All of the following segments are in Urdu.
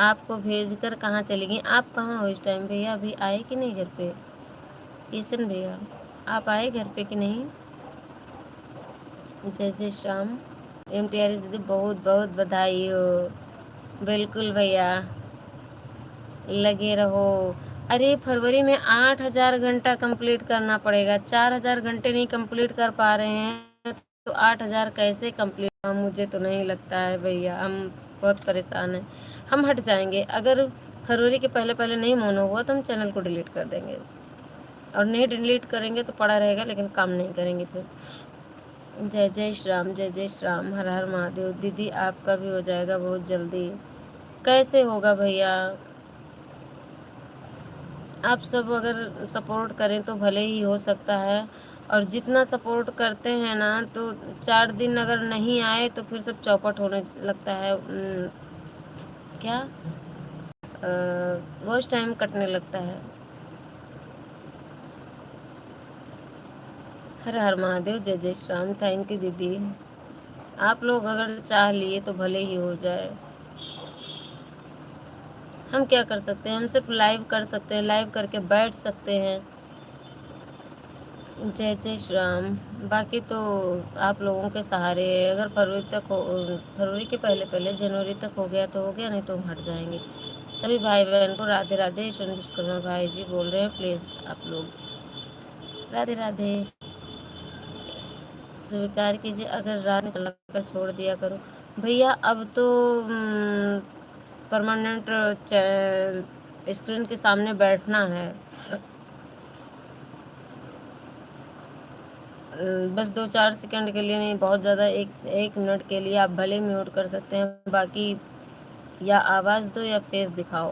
آپ کو بھیج کر کہاں چلی گئی؟ آپ کہاں ہو اس ٹائم بھیا؟ ابھی آئے کہ نہیں گھر پہ؟ کشن بھیا آپ آئے گھر پہ کہ نہیں؟ جے جے شام ایم ٹی آر دیدی بہت بہت بدھائی ہو۔ بالکل بھیا لگے رہو۔ ارے فروری میں 8,000 گھنٹہ کمپلیٹ کرنا پڑے گا، 4,000 گھنٹے نہیں کمپلیٹ کر پا رہے ہیں تو 8,000 کیسے کمپلیٹ؟ مجھے تو نہیں لگتا ہے بھیا، ہم بہت پریشان ہیں۔ ہم ہٹ جائیں گے اگر فروری کے پہلے پہلے نہیں مونا ہوا تو ہم چینل کو ڈیلیٹ کر دیں گے، اور نہیں ڈیلیٹ کریں گے تو پڑا رہے گا لیکن کام نہیں کریں گے پھر۔ جے جے شرام، جے جے شرام، ہر ہر مہادیو۔ دیدی آپ کا بھی ہو جائے گا بہت جلدی۔ کیسے ہوگا بھیا؟ آپ سب اگر سپورٹ کریں تو بھلے ہی ہو سکتا ہے، اور جتنا سپورٹ کرتے ہیں نا تو 4 دن اگر نہیں آئے تو پھر سب چوپٹ ہونے لگتا ہے، کیا واچ ٹائم کٹنے لگتا ہے۔ ہر ہر مہادیو، جے جے شرام، تھینک یو دیدی۔ آپ لوگ اگر چاہ لیے تو بھلے ہی ہو جائے، ہم کیا کر سکتے ہیں؟ ہم صرف لائیو کر سکتے ہیں، لائیو کر کے بیٹھ سکتے ہیں۔ جے جے شرام، باقی تو آپ لوگوں کے سہارے اگر فروری تک فروری کے پہلے پہلے جنوری تک ہو گیا تو ہو گیا، نہیں تو ہم ہٹ جائیں گے۔ سبھی بھائی بہن کو رادھے رادھے۔ ایشورن وشکرما بھائی جی بول رہے ہیں، پلیز آپ لوگ رادھے رادھے سویکار کیجیے، اگر رات میں لگ کر چھوڑ دیا کرو۔ بھیا اب تو پرماننٹ اسکرین کے سامنے بیٹھنا ہے، بس 2-4 سیکنڈ کے لیے نہیں، بہت زیادہ 1 منٹ کے لیے آپ بھلے میوٹ کر سکتے ہیں، باقی یا آواز دو یا فیس دکھاؤ۔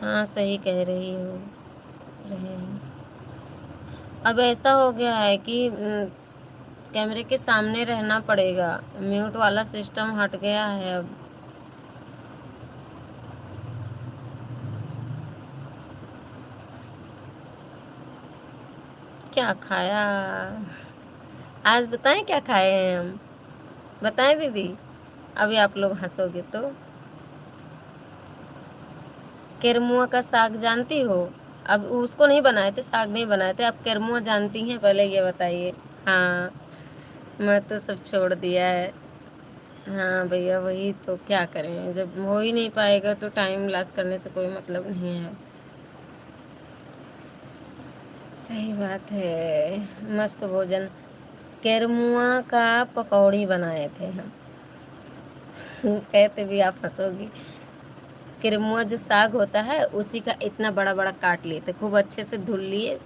ہاں صحیح کہہ رہی ہو رہے ہیں۔ اب ایسا ہو گیا ہے کہ کیمرے کے سامنے رہنا پڑے گا، میوٹ والا سسٹم ہٹ گیا ہے اب۔ کیا کھایا آج؟ بتائیں کیا کھائے ہیں ہم؟ بتائیں دیدی، ابھی آپ لوگ ہنسو گے تو۔ کیرموا کا ساگ جانتی ہو؟ اب اس کو نہیں بنائے تھے، ساگ نہیں بنائے تھے، اب کیرموا جانتی ہیں؟ پہلے یہ بتائیے۔ ہاں میں تو سب چھوڑ دیا ہے۔ ہاں بھیا وہی تو، کیا کریں؟ جب ہو ہی نہیں پائے گا تو ٹائم لاس کرنے سے کوئی مطلب نہیں ہے۔ صحیح بات ہے، مست بھوجن۔ کیرموا کا پکوڑی بنائے تھے ہم، کہتے بھی آپ ہنسو گی۔ کیرموا جو ساگ ہوتا ہے اسی کا اتنا بڑا بڑا کاٹ لیتے، خوب اچھے سے دھل لیے،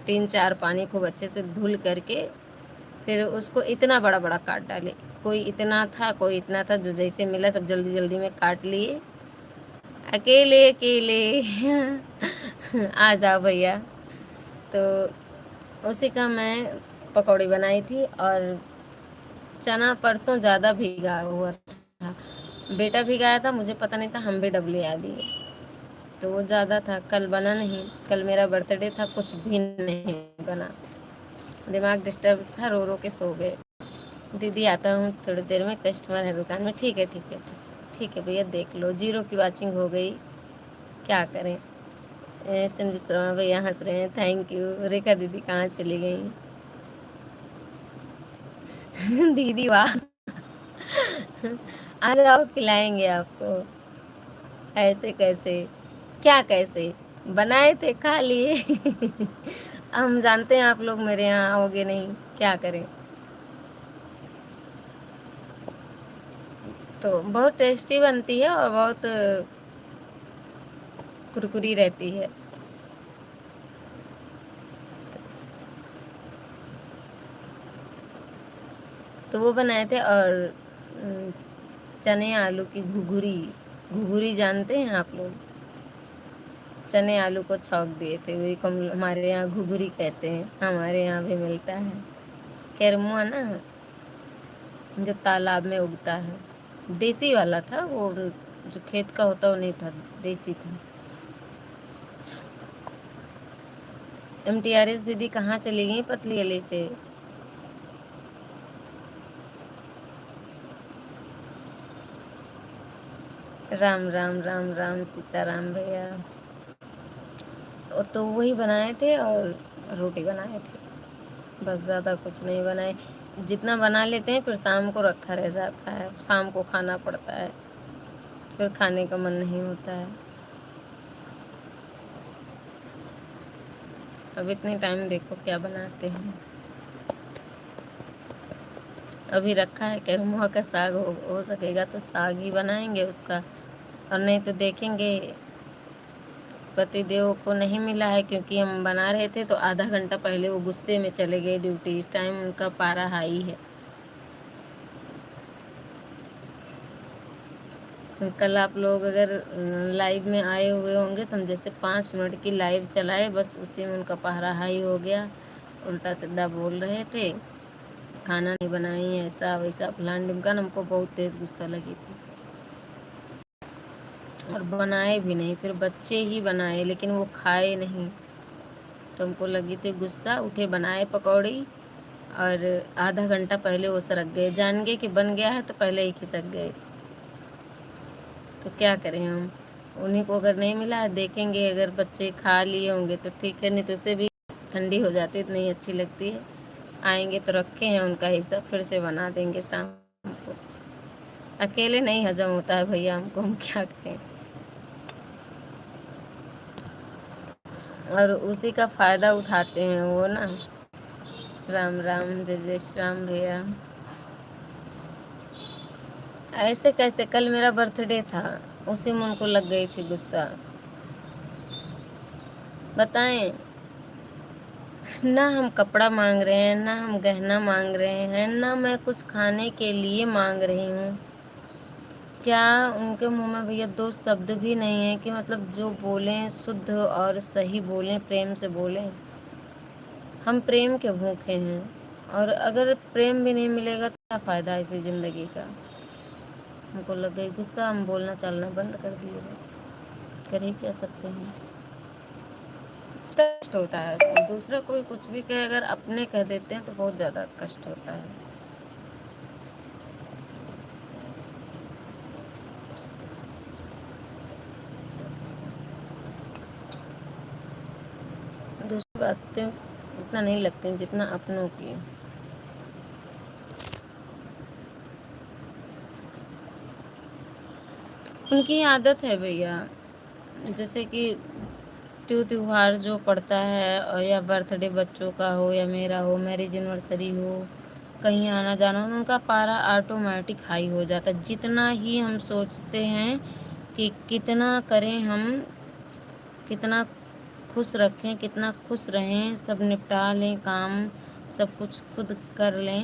3-4 پانی خوب اچھے سے دھل کر کے پھر اس کو اتنا بڑا بڑا کاٹ ڈالے۔ کوئی اتنا تھا، کوئی اتنا تھا، جو جیسے ملا سب جلدی جلدی میں کاٹ لیے، اکیلے اکیلے آ جاؤ بھیا۔ تو اسی کا میں پکوڑی بنائی تھی، اور چنا پرسوں زیادہ بھیگا ہوا تھا، بیٹا بھگایا تھا، مجھے پتہ نہیں تھا، ہم بھی ڈبلی آدھی تو وہ زیادہ تھا، کل بنا نہیں، کل میرا برتھ ڈے تھا، کچھ بھی نہیں بنا، دماغ ڈسٹرب تھا، رو رو کے سو گئے۔ دیدی آتا ہوں تھوڑی دیر میں، کسٹمر ہے دکان میں۔ ٹھیک ہے ٹھیک ہے ٹھیک ہے بھیا، دیکھ لو 0 کی واچنگ ہو گئی، کیا کریں؟ سن بسرما بھیا ہنس رہے ہیں، تھینک یو۔ ریکھا دیدی کہاں چلی گئی؟ دیدی واہ، آ جاؤ کھلائیں گے آپ کو۔ ایسے کیسے؟ کیا کیسے؟ بنائے تھے کھا لیے، ہم جانتے ہیں آپ لوگ میرے یہاں آؤ گے نہیں، کیا کریں؟ تو بہت ٹیسٹی بنتی ہے اور بہت کرکری رہتی ہے۔ تو وہ بنائے تھے، اور چنے آلو کی گھگری، گھگری جانتے ہیں آپ لوگ؟ چنے آلو کو چھونک دیے تھے، وہی ہمارے یہاں گھگری کہتے ہیں، ہمارے یہاں بھی ملتا ہے۔ کیرموا نا جو تالاب میں اگتا ہے، دیسی والا تھا وہ، جو کھیت کا ہوتا وہ نہیں تھا، دیسی تھا۔ MTRS دیدی کہاں چلی گئی پتلی گلی سے؟ رام رام رام رام سیتا رام بھیا. تو وہی بنائے تھے اور روٹی بنائے تھے، بس زیادہ کچھ نہیں بنائے. جتنا بنا لیتے ہیں پھر شام کو رکھا رہ جاتا ہے، شام کو کھانا پڑتا ہے، پھر کھانے کا من نہیں ہوتا ہے. اب اتنے ٹائم دیکھو کیا بناتے ہیں. ابھی رکھا ہے کہرموہا کا ساگ ہو سکے گا تو ساگ ہی بنائیں گے اس کا، اور نہیں تو دیکھیں گے. پتی دیو کو نہیں ملا ہے کیونکہ ہم بنا رہے تھے تو آدھا گھنٹہ پہلے وہ غصے میں چلے گئے ڈیوٹی. اس ٹائم ان کا پارا ہائی ہے. کل آپ لوگ اگر لائیو میں آئے ہوئے ہوں گے تو ہم جیسے 5 منٹ کی لائیو چلائے بس اسی میں ان کا پہرا ہائی ہو گیا. الٹا سیدھا بول رہے تھے، کھانا نہیں بنائی ایسا ویسا فلان ڈھمکان. ہم کو بہت تیز غصہ لگی تھی اور بنائے بھی نہیں. پھر بچے ہی بنائے لیکن وہ کھائے نہیں. تم کو لگی تھی غصہ، اٹھے بنائے پکوڑی اور آدھا گھنٹہ پہلے وہ سرک گئے. جان گے کہ بن گیا ہے تو پہلے ہی کھسک گئے. تو کیا کریں ہم. انہیں کو اگر نہیں ملا دیکھیں گے، اگر بچے کھا لیے ہوں گے تو ٹھیک ہے، نہیں تو اسے بھی ٹھنڈی ہو جاتی اتنی اچھی لگتی ہے. آئیں گے تو رکھے ہیں ان کا حصہ، پھر سے بنا دیں گے شام کو. اکیلے نہیں ہضم ہوتا ہے بھیا ہم کو، ہم کیا کریں. اور اسی کا فائدہ اٹھاتے ہیں وہ نا. رام رام جے جے شری رام بھیا. ایسے کیسے، کل میرا برتھ ڈے تھا اسی میں ان کو لگ گئی تھی غصہ. بتائیں، نہ ہم کپڑا مانگ رہے ہیں، نہ ہم گہنا مانگ رہے ہیں، نہ میں کچھ کھانے کے لیے مانگ رہی ہوں. کیا ان کے منہ میں بھیا 2 شبد بھی نہیں ہے کہ مطلب جو بولیں شدھ اور صحیح بولیں، پریم سے بولیں. ہم پریم کے بھوکے ہیں، اور اگر پریم بھی نہیں ملے گا تو کیا فائدہ ایسی زندگی کا. ہم کو لگ گئی غصہ، ہم بولنا چالنا بند کر دیے بس. کر ہی کیا سکتے ہیں. کشٹ ہوتا ہے دوسرا کوئی کچھ بھی کہ اگر اپنے کہہ دیتے ہیں تو بہت زیادہ کشٹ ہوتا ہے. دوسری باتیں اتنا نہیں لگتی جتنا اپنوں کی. ان کی عادت ہے بھیا، جیسے کہ تیوہار جو پڑتا ہے یا برتھ ڈے بچوں کا ہو یا میرا ہو، میرج اینیورسری ہو، کہیں آنا جانا ہو، ان کا پارا آٹومیٹک ہائی ہو جاتا ہے. جتنا ہی ہم سوچتے ہیں کہ کتنا کریں ہم، کتنا خوش رکھیں، کتنا خوش رہیں، سب نپٹا لیں کام، سب کچھ خود کر لیں،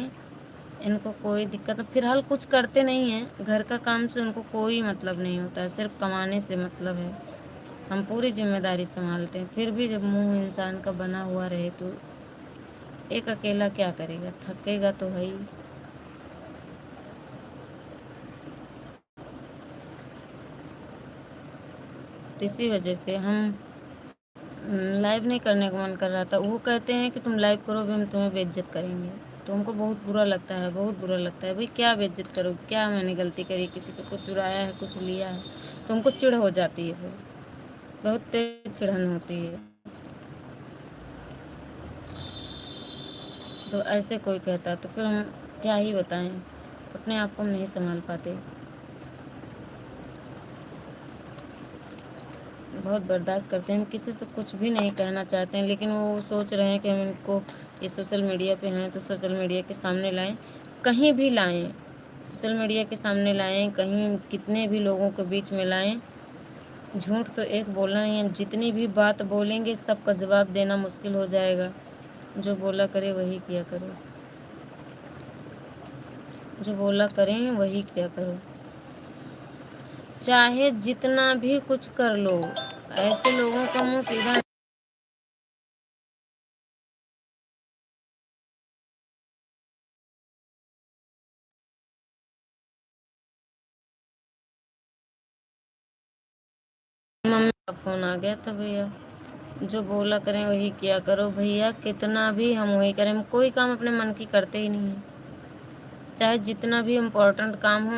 ان کو کوئی دقت. فی الحال کچھ کرتے نہیں ہیں گھر کا کام سے، ان کو کوئی مطلب نہیں ہوتا ہے، صرف کمانے سے مطلب ہے. ہم پوری ذمہ داری سنبھالتے ہیں، پھر بھی جب منہ انسان کا بنا ہوا رہے تو ایک اکیلا کیا کرے گا، تھکے گا تو ہے ہی. اسی وجہ سے ہم لائیو نہیں کرنے کا من کر رہا تھا. وہ کہتے ہیں کہ تم لائیو کرو بھی ہم تمہیں بے عزت کریں گے. تو ہم کو بہت برا لگتا ہے، بہت برا لگتا ہے. بھائی کیا بے عزت کرو، کیا میں نے غلطی کری، کسی کو کچھ چرایا ہے، کچھ لیا ہے تو ہم کو چڑ ہو جاتی ہے. پھر بہت تیز چڑھن ہوتی ہے. تو ایسے کوئی کہتا ہے تو پھر ہم کیا ہی بتائیں، اپنے آپ کو ہم نہیں سنبھال پاتے. بہت برداشت کرتے ہیں. ہم کسی سے کچھ بھی نہیں کہنا چاہتے ہیں لیکن وہ سوچ رہے ہیں کہ ہم ان کو یہ سوشل میڈیا پہ ہیں تو سوشل میڈیا کے سامنے لائیں، کہیں بھی لائیں، سوشل میڈیا کے سامنے لائیں، کہیں کتنے بھی لوگوں کے بیچ میں لائیں. جھوٹ تو ایک بولنا نہیں ہے. جتنی بھی بات بولیں گے سب کا جواب دینا مشکل ہو جائے گا. جو بولا کرے وہی کیا کرو، جو بولا کریں وہی کیا کرو. چاہے جتنا بھی کچھ کر لو، ایسے لوگوں کا منہ سیدھا ممی کا فون آ گیا تھا بھیا. جو بولا کریں وہی کیا کرو بھیا. کتنا بھی ہم وہی کریں، ہم کوئی کام اپنے من کی کرتے ہی نہیں ہیں. چاہے جتنا بھی امپورٹنٹ کام ہو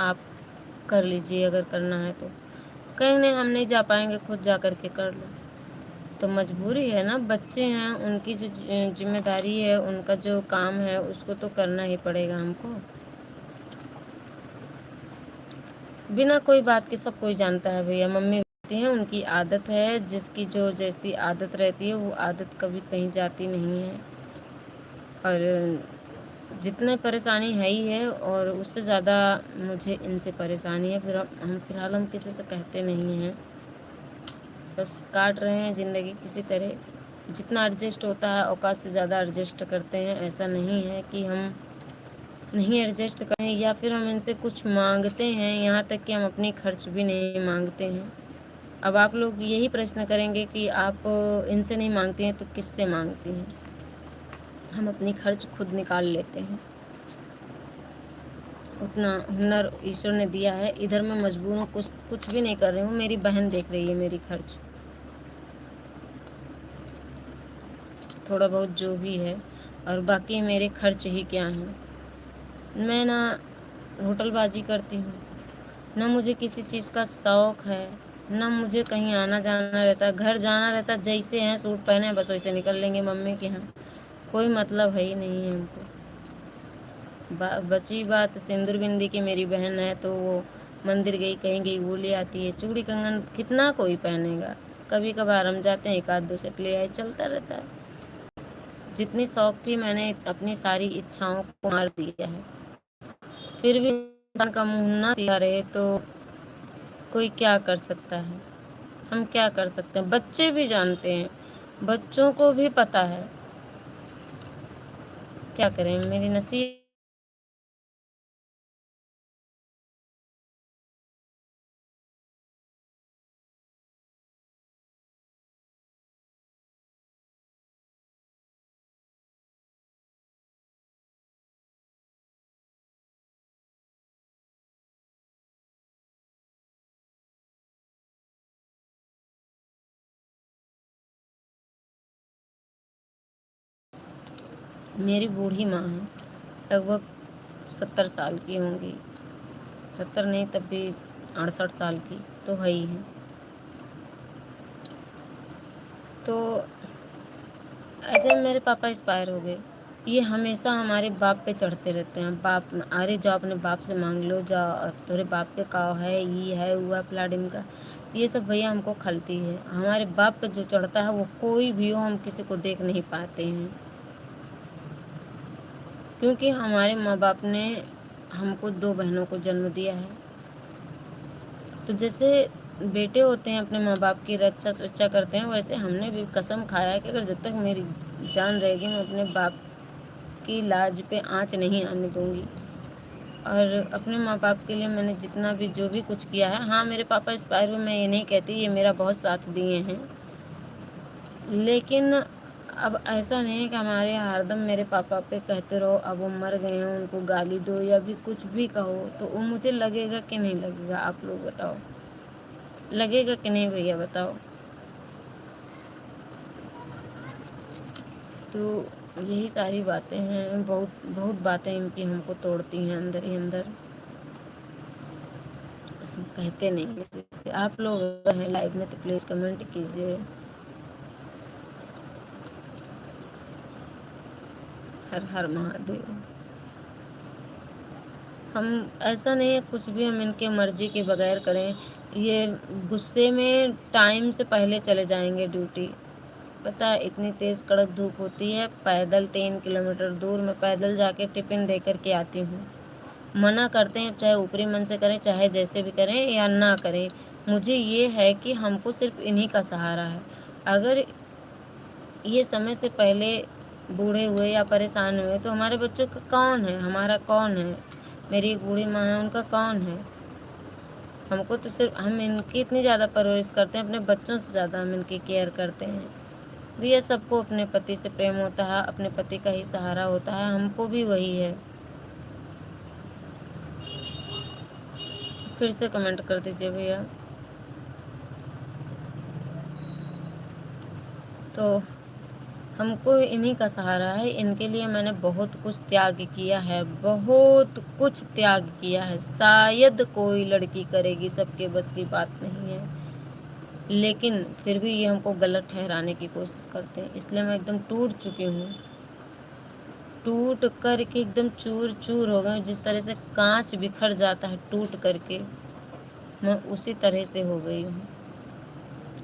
آپ کر لیجیے اگر کرنا ہے تو۔ کہیں نہیں ہم نہیں جا پائیں گے، خود جا کر کے کر لو۔ تو مجبوری ہے نا، بچے ہیں، ان کی جو ذمہ داری ہے، ان کا جو کام ہے اس کو تو کرنا ہی پڑے گا ہم کو۔ بنا کوئی بات کے سب کوئی جانتا ہے بھیا، ممی بولتی ہیں ان کی عادت ہے، جس کی جو جیسی عادت رہتی ہے وہ عادت کبھی کہیں جاتی نہیں ہے۔ اور جتنا پریشانی ہے ہی ہے، اور اس سے زیادہ مجھے ان سے پریشانی ہے، پھر فی الحال ہم کسی سے کہتے نہیں ہیں، بس کاٹ رہے ہیں زندگی کسی طرح۔ جتنا ایڈجسٹ ہوتا ہے اوقات سے زیادہ ایڈجسٹ کرتے ہیں، ایسا نہیں ہے کہ ہم نہیں ایڈجسٹ کریں یا پھر ہم ان سے کچھ مانگتے ہیں، یہاں تک کہ ہم اپنی خرچ بھی نہیں مانگتے ہیں۔ اب آپ لوگ یہی پرشن کریں گے کہ آپ ان سے نہیں مانگتی ہیں تو کس سے مانگتی ہیں؟ ہم اپنی خرچ خود نکال لیتے ہیں، اتنا ہنر ایشور نے دیا ہے۔ ادھر میں مجبور ہوں، کچھ بھی نہیں کر رہی ہوں، میری بہن دیکھ رہی ہے میری خرچ، تھوڑا بہت جو بھی ہے، اور باقی میرے خرچ ہی کیا ہیں۔ میں نہ ہوٹل بازی کرتی ہوں، نہ مجھے کسی چیز کا شوق ہے، نہ مجھے کہیں آنا جانا رہتا، گھر جانا رہتا، جیسے ہیں سوٹ پہنے بس ویسے نکل لیں گے ممی کے ہاں، کوئی مطلب ہے ہی نہیں ہے ہم کو۔ بچی بات سندور بندی کی، میری بہن ہے تو وہ مندر گئی کہیں گئی وہ لے آتی ہے، چوڑی کنگن کتنا کوئی پہنے گا، کبھی کبھار ہم جاتے ہیں ایک آدھ دو سیٹ لے آئے، چلتا رہتا ہے۔ جتنی شوق تھی میں نے اپنی ساری اچھاؤں کو مار دیا ہے، پھر بھی انسان کا منہ نہ سیدھا رہے تو کوئی کیا کر سکتا ہے؟ ہم کیا کر سکتے ہیں؟ بچے بھی جانتے ہیں، بچوں کو بھی پتہ ہے، کیا کریں؟ میری نصیب میری بوڑھی ماں ہے، لگ بھگ 70 سال کی ہوں گی، 70 نہیں تب بھی 68 سال کی تو ہے ہی ہے۔ تو ایسے میرے پاپا ایکسپائر ہو گئے، یہ ہمیشہ ہمارے باپ پہ چڑھتے رہتے ہیں، باپ ارے جاؤ اپنے باپ سے مانگ لو، جاؤ تیرے باپ پہ کاؤ ہے، یہ ہے ہوا پلاڈم کا، یہ سب بھیا ہم کو کھلتی ہے۔ ہمارے باپ پہ جو چڑھتا ہے وہ کوئی بھی ہو، ہم کسی کو دیکھ نہیں پاتے ہیں، کیونکہ ہمارے ماں باپ نے ہم کو 2 بہنوں کو جنم دیا ہے، تو جیسے بیٹے ہوتے ہیں اپنے ماں باپ کی رچا سچا کرتے ہیں، ویسے ہم نے بھی قسم کھایا ہے کہ اگر جب تک میری جان رہے گی میں اپنے باپ کی لاج پہ آنچ نہیں آنے دوں گی، اور اپنے ماں باپ کے لیے میں نے جتنا بھی جو بھی کچھ کیا ہے، ہاں میرے پاپا ایکسپائر ہوئے، میں یہ نہیں کہتی، یہ میرا بہت ساتھ دیے ہیں، لیکن اب ایسا نہیں ہے کہ ہمارے ہر دم میرے پاپا پہ کہتے رہو اب وہ مر گئے ہیں ان کو گالی دو یا بھی کچھ بھی کہو، تو وہ مجھے لگے گا کہ نہیں لگے گا؟ آپ لوگ بتاؤ، لگے گا کہ نہیں بھیا بتاؤ؟ تو یہی ساری باتیں ہیں، بہت بہت باتیں ان کی ہم کو توڑتی ہیں اندر ہی اندر، بس ہم کہتے نہیں کسی سے۔ آپ لوگ اگر ہیں لائف میں تو پلیز کمنٹ کیجیے۔ ہر ہر مہادیو۔ ہم ایسا نہیں ہے کچھ بھی ہم ان کے مرضی کے بغیر کریں، یہ غصے میں ٹائم سے پہلے چلے جائیں گے ڈیوٹی، پتہ ہے اتنی تیز کڑک دھوپ ہوتی ہے، پیدل 3 کلومیٹر دور میں پیدل جا کے ٹفن دے کر کے آتی ہوں، منع کرتے ہیں چاہے اوپری من سے کریں چاہے جیسے بھی کریں یا نہ کریں، مجھے یہ ہے کہ ہم کو صرف انہی کا سہارا ہے، اگر یہ سمے سے پہلے بوڑھے ہوئے یا پریشان ہوئے تو ہمارے بچوں کا کون ہے؟ ہمارا کون ہے؟ میری ایک بوڑھی ماں ہے، ان کا کون ہے؟ ہم کو تو صرف ہم ان کی اتنی زیادہ پرورش کرتے ہیں، اپنے بچوں سے زیادہ ہم ان کی کیئر کرتے ہیں۔ یہ سب کو اپنے پتی سے پریم ہوتا ہے، اپنے پتی کا ہی سہارا ہوتا ہے، ہم کو بھی وہی ہے۔ پھر سے کمنٹ کر دیجیے بھیا۔ تو ہم کو انہی کا سہارا ہے، ان کے لیے میں نے بہت کچھ تیاگ کیا ہے، بہت کچھ تیاگ کیا ہے، شاید کوئی لڑکی کرے گی، سب کے بس کی بات نہیں ہے، لیکن پھر بھی یہ ہم کو غلط ٹھہرانے کی کوشش کرتے ہیں، اس لیے میں ایک دم ٹوٹ چکی ہوں، ٹوٹ کر کے ایک دم چور چور ہو گئے، جس طرح سے کانچ بکھر جاتا ہے ٹوٹ کر کے، میں اسی طرح سے ہو گئی ہوں،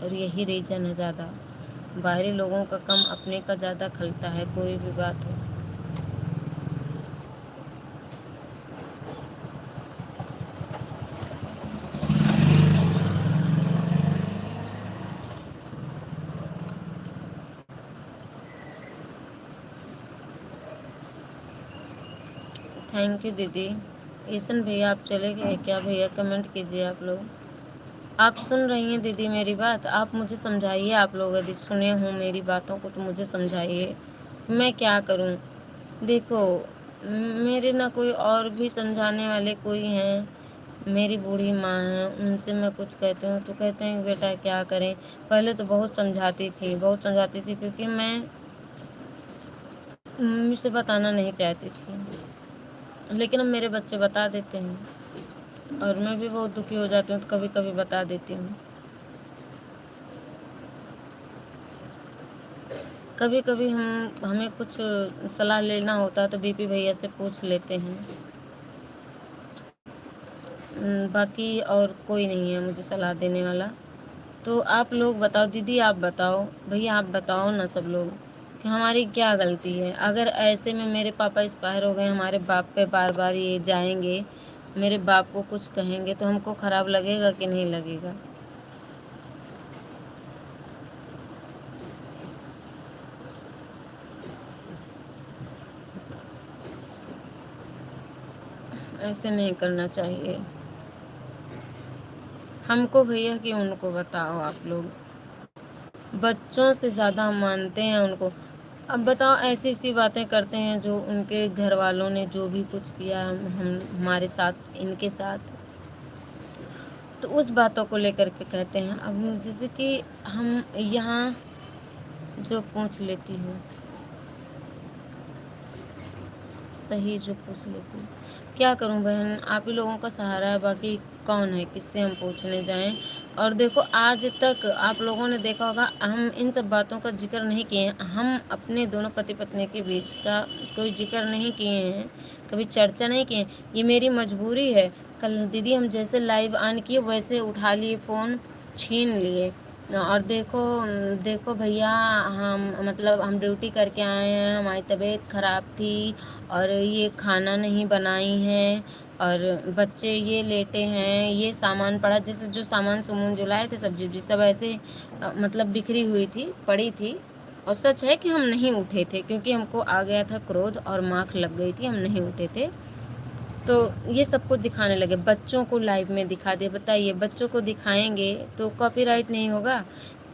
اور یہی ریزن ہے زیادہ، باہری لوگوں کا کم اپنے کا زیادہ کھلتا ہے، کوئی بھی بات ہو۔ تھینک یو دیدی۔ ایسن بھیا آپ چلے گئے کیا؟ بھیا کمنٹ کیجیے آپ لوگ۔ آپ سن رہی ہیں دیدی میری بات؟ آپ مجھے سمجھائیے، آپ لوگ یدی سنے ہوں میری باتوں کو تو مجھے سمجھائیے، میں کیا کروں؟ دیکھو میرے نہ کوئی اور بھی سمجھانے والے کوئی ہیں، میری بوڑھی ماں ہے، ان سے میں کچھ کہتی ہوں تو کہتے ہیں بیٹا کیا کریں، پہلے تو بہت سمجھاتی تھی کیونکہ میں ممی سے بتانا نہیں چاہتی تھی، لیکن اب میرے بچے بتا دیتے ہیں، اور میں بھی بہت دکھی ہو جاتی ہوں تو کبھی کبھی بتا دیتی ہوں، کبھی کبھی ہمیں کچھ صلاح لینا ہوتا ہے تو بی پی بھیا سے پوچھ لیتے ہیں، باقی اور کوئی نہیں ہے مجھے صلاح دینے والا۔ تو آپ لوگ بتاؤ دیدی، آپ بتاؤ، بھیا آپ بتاؤ نا سب لوگ کہ ہماری کیا غلطی ہے؟ اگر ایسے میں میرے پاپا ایکسپائر ہو گئے، ہمارے باپ پہ بار بار یہ جائیں گے، میرے باپ کو کچھ کہیں گے تو ہم کو خراب لگے گا کہ نہیں لگے گا؟ ایسے نہیں کرنا چاہیے ہم کو بھیا کہ ان کو بتاؤ، آپ لوگ بچوں سے زیادہ مانتے ہیں ان کو، اب بتاؤ ایسی ایسی باتیں کرتے ہیں جو ان کے گھر والوں نے جو بھی کچھ کیا ہمارے ساتھ، ان کے ساتھ، تو اس باتوں کو لے کر کے کہتے ہیں، اب جیسے کہ ہم یہاں جو پوچھ لیتی ہوں، صحیح جو پوچھ لیتی ہوں، کیا کروں بہن، آپ ہی لوگوں کا سہارا ہے، باقی کون ہے، کس سے ہم پوچھنے جائیں؟ اور دیکھو آج تک آپ لوگوں نے دیکھا ہوگا ہم ان سب باتوں کا ذکر نہیں کیے ہیں، ہم اپنے دونوں پتی پتنی کے بیچ کا کوئی ذکر نہیں کیے ہیں، کبھی چرچا نہیں کیے ہیں، یہ میری مجبوری ہے، کل دیدی ہم جیسے لائیو آن کیے ویسے اٹھا لیے فون، چھین لیے، اور دیکھو بھیا ہم مطلب ہم ڈیوٹی کر کے آئے ہیں، ہماری طبیعت خراب تھی اور یہ کھانا نہیں بنائی ہیں، اور بچے یہ لیٹے ہیں، یہ سامان پڑا، جیسے جو سامان سمون جو لائے تھے سبزی وبزی سب ایسے مطلب بکھری ہوئی تھی، پڑی تھی، اور سچ ہے کہ ہم نہیں اٹھے تھے کیونکہ ہم کو آ گیا تھا کرودھ اور ماکھ لگ گئی تھی، ہم نہیں اٹھے تھے، تو یہ سب کچھ دکھانے لگے، بچوں کو لائیو میں دکھا دے، بتائیے بچوں کو دکھائیں گے تو کاپی رائٹ نہیں ہوگا؟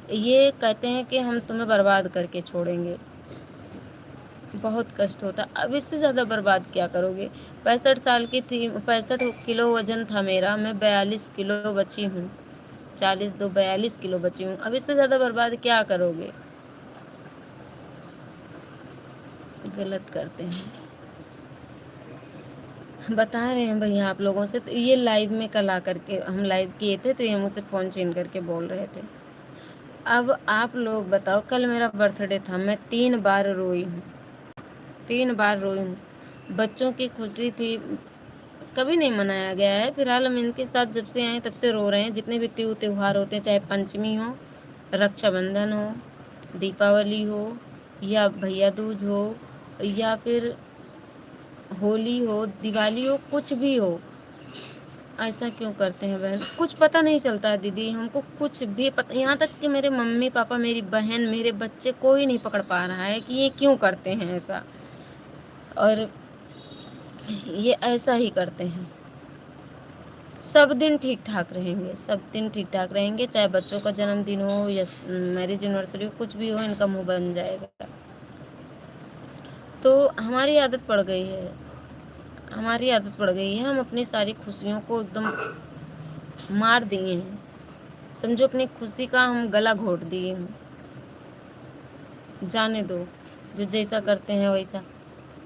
یہ کہتے ہیں کہ ہم تمہیں برباد کر کے چھوڑیں گے، بہت کشٹ ہوتا، اب اس سے زیادہ برباد کیا کرو گے؟ 65 سال کی تھی، 65 کلو وزن تھا میرا، میں 42 کلو بچی ہوں، 40 دو 42 کلو بچی ہوں، اب اس سے زیادہ برباد کیا کرو گے؟ غلط کرتے ہیں، بتا رہے ہیں بھیا آپ لوگوں سے، تو یہ لائیو میں کل آ کر کے ہم لائیو کیے تھے تو یہ مجھ سے فون چھین کر کے بول رہے تھے، اب آپ لوگ بتاؤ، کل میرا برتھ ڈے تھا، میں 3 بار روئی ہوں، 3 بار روئی ہوں، بچوں کی خوشی تھی، کبھی نہیں منایا گیا ہے، فی الحال ہم ان کے ساتھ جب سے آئے تب سے رو رہے ہیں، جتنے بھی تیوہار ہوتے ہیں، چاہے پنچمی ہو، رکشا بندھن ہو، دیپاولی ہو، یا بھیا دوج ہو، یا پھر ہولی ہو، دیوالی ہو، کچھ بھی ہو، ایسا کیوں کرتے ہیں بہن؟ کچھ پتہ نہیں چلتا ہے دیدی، ہم کو کچھ بھی پتہ، یہاں تک کہ میرے ممی پاپا، میری بہن، میرے بچے، کوئی نہیں پکڑ پا رہا ہے کہ یہ کیوں کرتے ہیں ایسا، اور یہ ایسا ہی کرتے ہیں، سب دن ٹھیک ٹھاک رہیں گے، سب دن ٹھیک ٹھاک رہیں گے، چاہے بچوں کا جنم دن ہو یا میرج اینیورسری ہو، کچھ بھی ہو، ان کا منہ بن جائے گا، تو ہماری عادت پڑ گئی ہے، ہم اپنی ساری خوشیوں کو ایک دم مار دیے ہیں، سمجھو اپنی خوشی کا ہم گلا گھونٹ دیے ہیں، جانے دو، جو جیسا کرتے ہیں ویسا.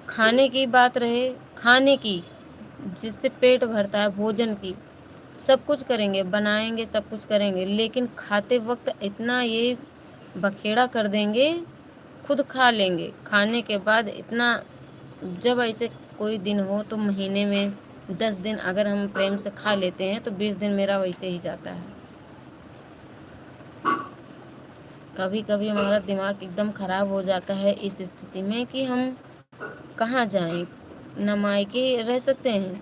کھانے کی بات رہے، کھانے کی جس سے پیٹ بھرتا ہے، بھوجن کی سب کچھ کریں گے، بنائیں گے، سب کچھ کریں گے، لیکن کھاتے وقت اتنا یہ بکھیڑا کر دیں گے، خود کھا لیں گے، کھانے کے بعد اتنا. جب ایسے کوئی دن ہو تو مہینے میں 10 دن اگر ہم پریم سے کھا لیتے ہیں تو 20 دن میرا ویسے ہی جاتا ہے. کبھی کبھی ہمارا دماغ ایک دم خراب ہو جاتا ہے اس استھتی میں کہ ہم کہاں جائیں. نہ مائکے رہ سکتے ہیں،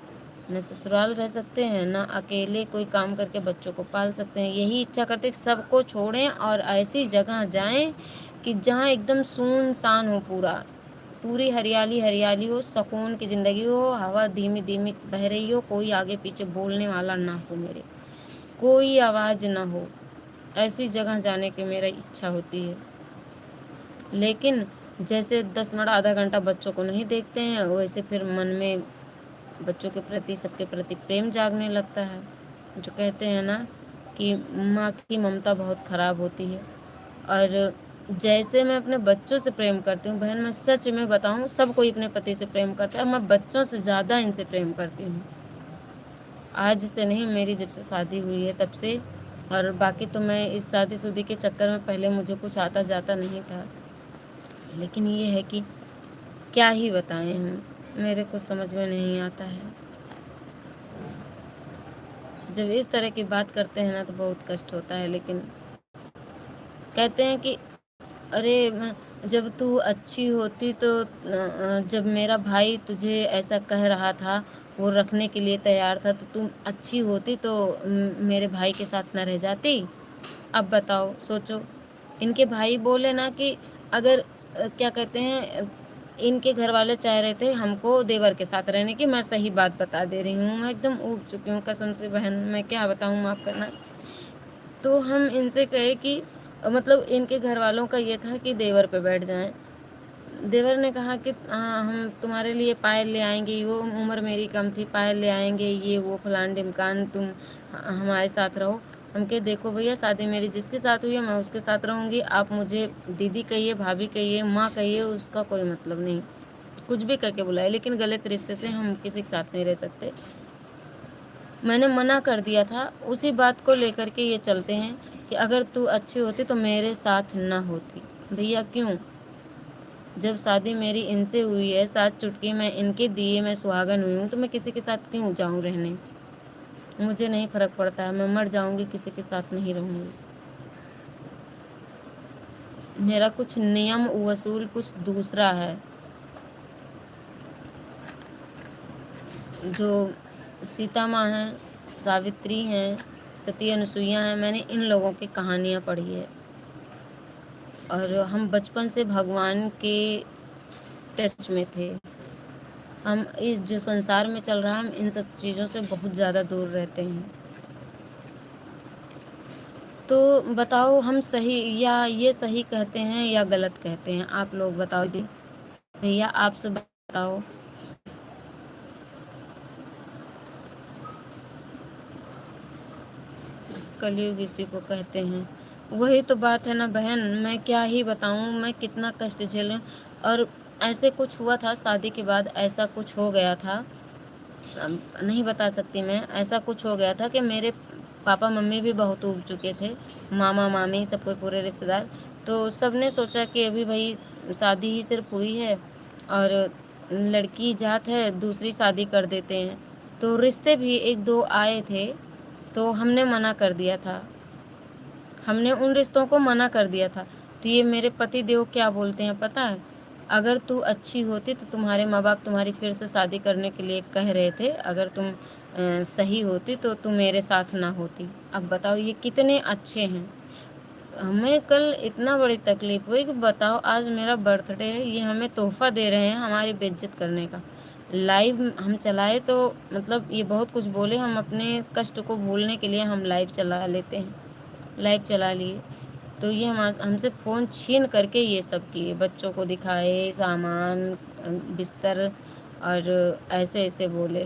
نہ سسرال رہ سکتے ہیں، نہ اکیلے کوئی کام کر کے بچوں کو پال سکتے ہیں. یہی اچھا کرتے کہ سب کو چھوڑیں اور ایسی جگہ جائیں کہ جہاں ایک دم سنسان ہو، پوری ہریالی ہریالی ہو، سکون کی زندگی ہو، ہوا دھیمی دھیمی بہ رہی ہو، کوئی آگے پیچھے بولنے والا نہ ہو، میرے کوئی آواز نہ ہو. ایسی جگہ جانے کی میرا اچھا ہوتی ہے. لیکن جیسے 10 منٹ آدھا گھنٹہ بچوں کو نہیں دیکھتے ہیں، ویسے پھر من میں بچوں کے پرتی، سب کے پرتی پریم جاگنے لگتا ہے. جو کہتے ہیں نا کہ ماں کی ممتا بہت خراب ہوتی ہے. اور جیسے میں اپنے بچوں سے پریم کرتی ہوں بہن، میں سچ میں بتاؤں، سب کوئی اپنے پتی سے پریم کرتا ہے، میں بچوں سے زیادہ ان سے پریم کرتی ہوں. آج سے نہیں، میری جب سے شادی ہوئی ہے تب سے. اور باقی تو میں اس شادی شدی کے چکر میں پہلے مجھے کچھ آتا جاتا نہیں تھا. لیکن یہ ہے کہ کیا ہی بتائیں ہم، میرے کچھ سمجھ میں نہیں آتا ہے. جب اس طرح کی بات کرتے ہیں نا تو بہت کشٹ ہوتا ہے. لیکن کہتے ہیں کہ ارے جب تو اچھی ہوتی تو، جب میرا بھائی تجھے ایسا کہہ رہا تھا، وہ رکھنے کے لیے تیار تھا، تو تم اچھی ہوتی تو میرے بھائی کے ساتھ نہ رہ جاتی. اب بتاؤ، سوچو. ان کے بھائی بولے نا کہ اگر کیا کہتے ہیں، ان کے گھر والے چاہ رہے تھے ہم کو دیور کے ساتھ رہنے کی. میں صحیح بات بتا دے رہی ہوں، میں ایک دم اوب چکی ہوں قسم سے بہن، میں کیا بتاؤں، معاف کرنا. تو ہم ان سے کہے کہ مطلب ان کے گھر والوں کا یہ تھا کہ دیور پہ بیٹھ جائیں. دیور نے کہا کہ ہم تمہارے لیے پائل لے آئیں گے. وہ عمر میری کم تھی، پائل لے آئیں گے، یہ وہ فلان ڈمکان، تم ہمارے ساتھ رہو. ہم کہ دیکھو بھیا، شادی میری جس کے ساتھ ہوئی ہے میں اس کے ساتھ رہوں گی. آپ مجھے دیدی کہیے، بھابھی کہیے، ماں کہیے، اس کا کوئی مطلب نہیں. کچھ بھی کر کے بلائے، لیکن غلط رشتے سے ہم کسی کے ساتھ نہیں رہ سکتے. میں نے منع کر دیا تھا. اسی بات کو لے کر کے یہ چلتے ہیں کہ اگر تو اچھی ہوتی تو میرے ساتھ نہ ہوتی. بھیا کیوں؟ جب شادی میری ان سے ہوئی ہے، 7 چٹکی میں ان کے دیے میں سہاگن ہوئی ہوں، تو میں کسی کے ساتھ کیوں جاؤں رہنے؟ مجھے نہیں فرق پڑتا ہے، میں مر جاؤں گی، کسی کے ساتھ نہیں رہوں گی. میرا کچھ نیم اصول کچھ دوسرا ہے. جو سیتا ماں ہیں، ساوتری ہیں، ستی انسویا ہیں، میں نے ان لوگوں کی کہانیاں پڑھی ہے. اور ہم بچپن سے بھگوان کے ٹچ میں تھے. ہم اس جو سنسار میں چل رہا ہے، ہم ان سب چیزوں سے بہت زیادہ دور رہتے ہیں. تو بتاؤ، ہم صحیح یا یہ صحیح کہتے ہیں یا غلط کہتے ہیں؟ آپ لوگ بتاؤ دی. بھیا آپ سے بتاؤ. کلیوگ اسی کو کہتے ہیں. وہی تو بات ہے نا بہن، میں کیا ہی بتاؤں، میں کتنا کشٹ جھیلوں. اور ایسے کچھ ہوا تھا شادی کے بعد، ایسا کچھ ہو گیا تھا، نہیں بتا سکتی میں. ایسا کچھ ہو گیا تھا کہ میرے پاپا ممی بھی بہت اوب چکے تھے، ماما مامی سب کوئی پورے رشتے دار. تو سب نے سوچا کہ ابھی بھائی شادی ہی صرف ہوئی ہے اور لڑکی ذات ہے، دوسری شادی کر دیتے ہیں. تو رشتے بھی 1-2 آئے تھے، تو ہم نے منع کر دیا تھا. ہم نے ان رشتوں کو منع کر دیا تھا. تو یہ میرے پتی دیو کیا بولتے ہیں پتہ ہے؟ اگر تو اچھی ہوتی تو تمہارے ماں باپ تمہاری پھر سے شادی کرنے کے لیے کہہ رہے تھے. اگر تم صحیح ہوتی تو تم میرے ساتھ نہ ہوتی. اب بتاؤ یہ کتنے اچھے ہیں. ہمیں کل اتنا بڑی تکلیف ہوئی کہ بتاؤ، آج میرا برتھ ڈے ہے، یہ ہمیں تحفہ دے رہے ہیں ہماری بے عزت کرنے کا. لائیو ہم چلائے تو مطلب یہ بہت کچھ بولے. ہم اپنے کشٹ کو بھولنے کے لیے ہم لائیو چلا لیتے ہیں. لائیو چلا لیے تو یہ ہم سے فون چھین کر کے یہ سب کیے. بچوں کو دکھائے سامان، بستر، اور ایسے ایسے بولے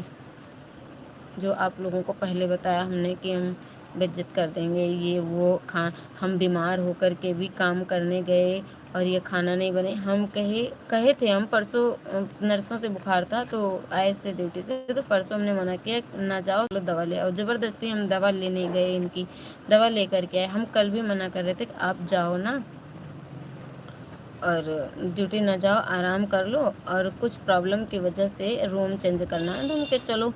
جو آپ لوگوں کو پہلے بتایا ہم نے کہ ہم بے عزت کر دیں گے، یہ وہ. ہم بیمار ہو کر کے بھی کام کرنے گئے اور یہ کھانا نہیں بنے. ہم کہے تھے، ہم پرسوں نرسوں سے بخار تھا تو آئے تھے ڈیوٹی سے، تو پرسوں ہم نے منع کیا نہ جاؤ، دوا لے آؤ. زبردستی ہم دوا لینے گئے، ان کی دوا لے کر کے آئے. ہم کل بھی منع کر رہے تھے کہ آپ جاؤ نا، اور ڈیوٹی نہ جاؤ، آرام کر لو، اور کچھ پرابلم کی وجہ سے روم چینج کرنا ہے تو ان کے چلو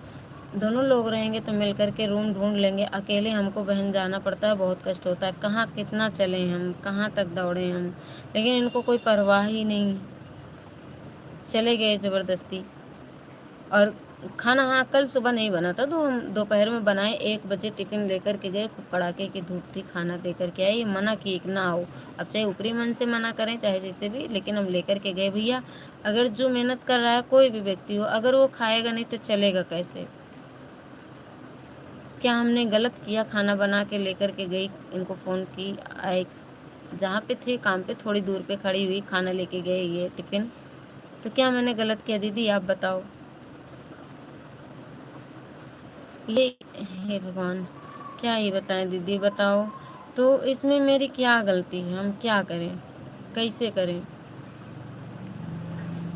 دونوں لوگ رہیں گے تو مل کر کے روم ڈھونڈ لیں گے. اکیلے ہم کو بہن جانا پڑتا ہے، بہت کشٹ ہوتا ہے. کہاں کتنا چلیں ہم، کہاں تک دوڑیں ہم، لیکن ان کو کوئی پرواہ ہی نہیں. چلے گئے زبردستی. اور کھانا کل صبح نہیں بنا تھا تو ہم دوپہر میں بنائے، 1 بجے ٹفن لے کر کے گئے. خوب کڑاکے کی دھوپ تھی، کھانا دے کر کے آئے. یہ منع کی کہ نہ آؤ، اب چاہے اوپری من سے منع کریں چاہے جیسے بھی، لیکن ہم لے کر کے گئے. بھیا اگر جو محنت کر رہا ہے کوئی بھی ویکتی ہو، اگر وہ کھائے گا نہیں تو چلے گا کیسے؟ کیا ہم نے غلط کیا؟ کھانا بنا کے لے کر کے گئی، ان کو فون کی، آئے جہاں پہ تھے کام پہ تھوڑی دور پہ کھڑی ہوئی، کھانا لے کے گئے یہ ٹفن. تو کیا میں نے غلط کیا دیدی؟ آپ بتاؤ. یہ ہے بھگوان، کیا ہی بتائیں دیدی، بتاؤ. تو اس میں میری کیا غلطی ہے؟ ہم کیا کریں، کیسے کریں؟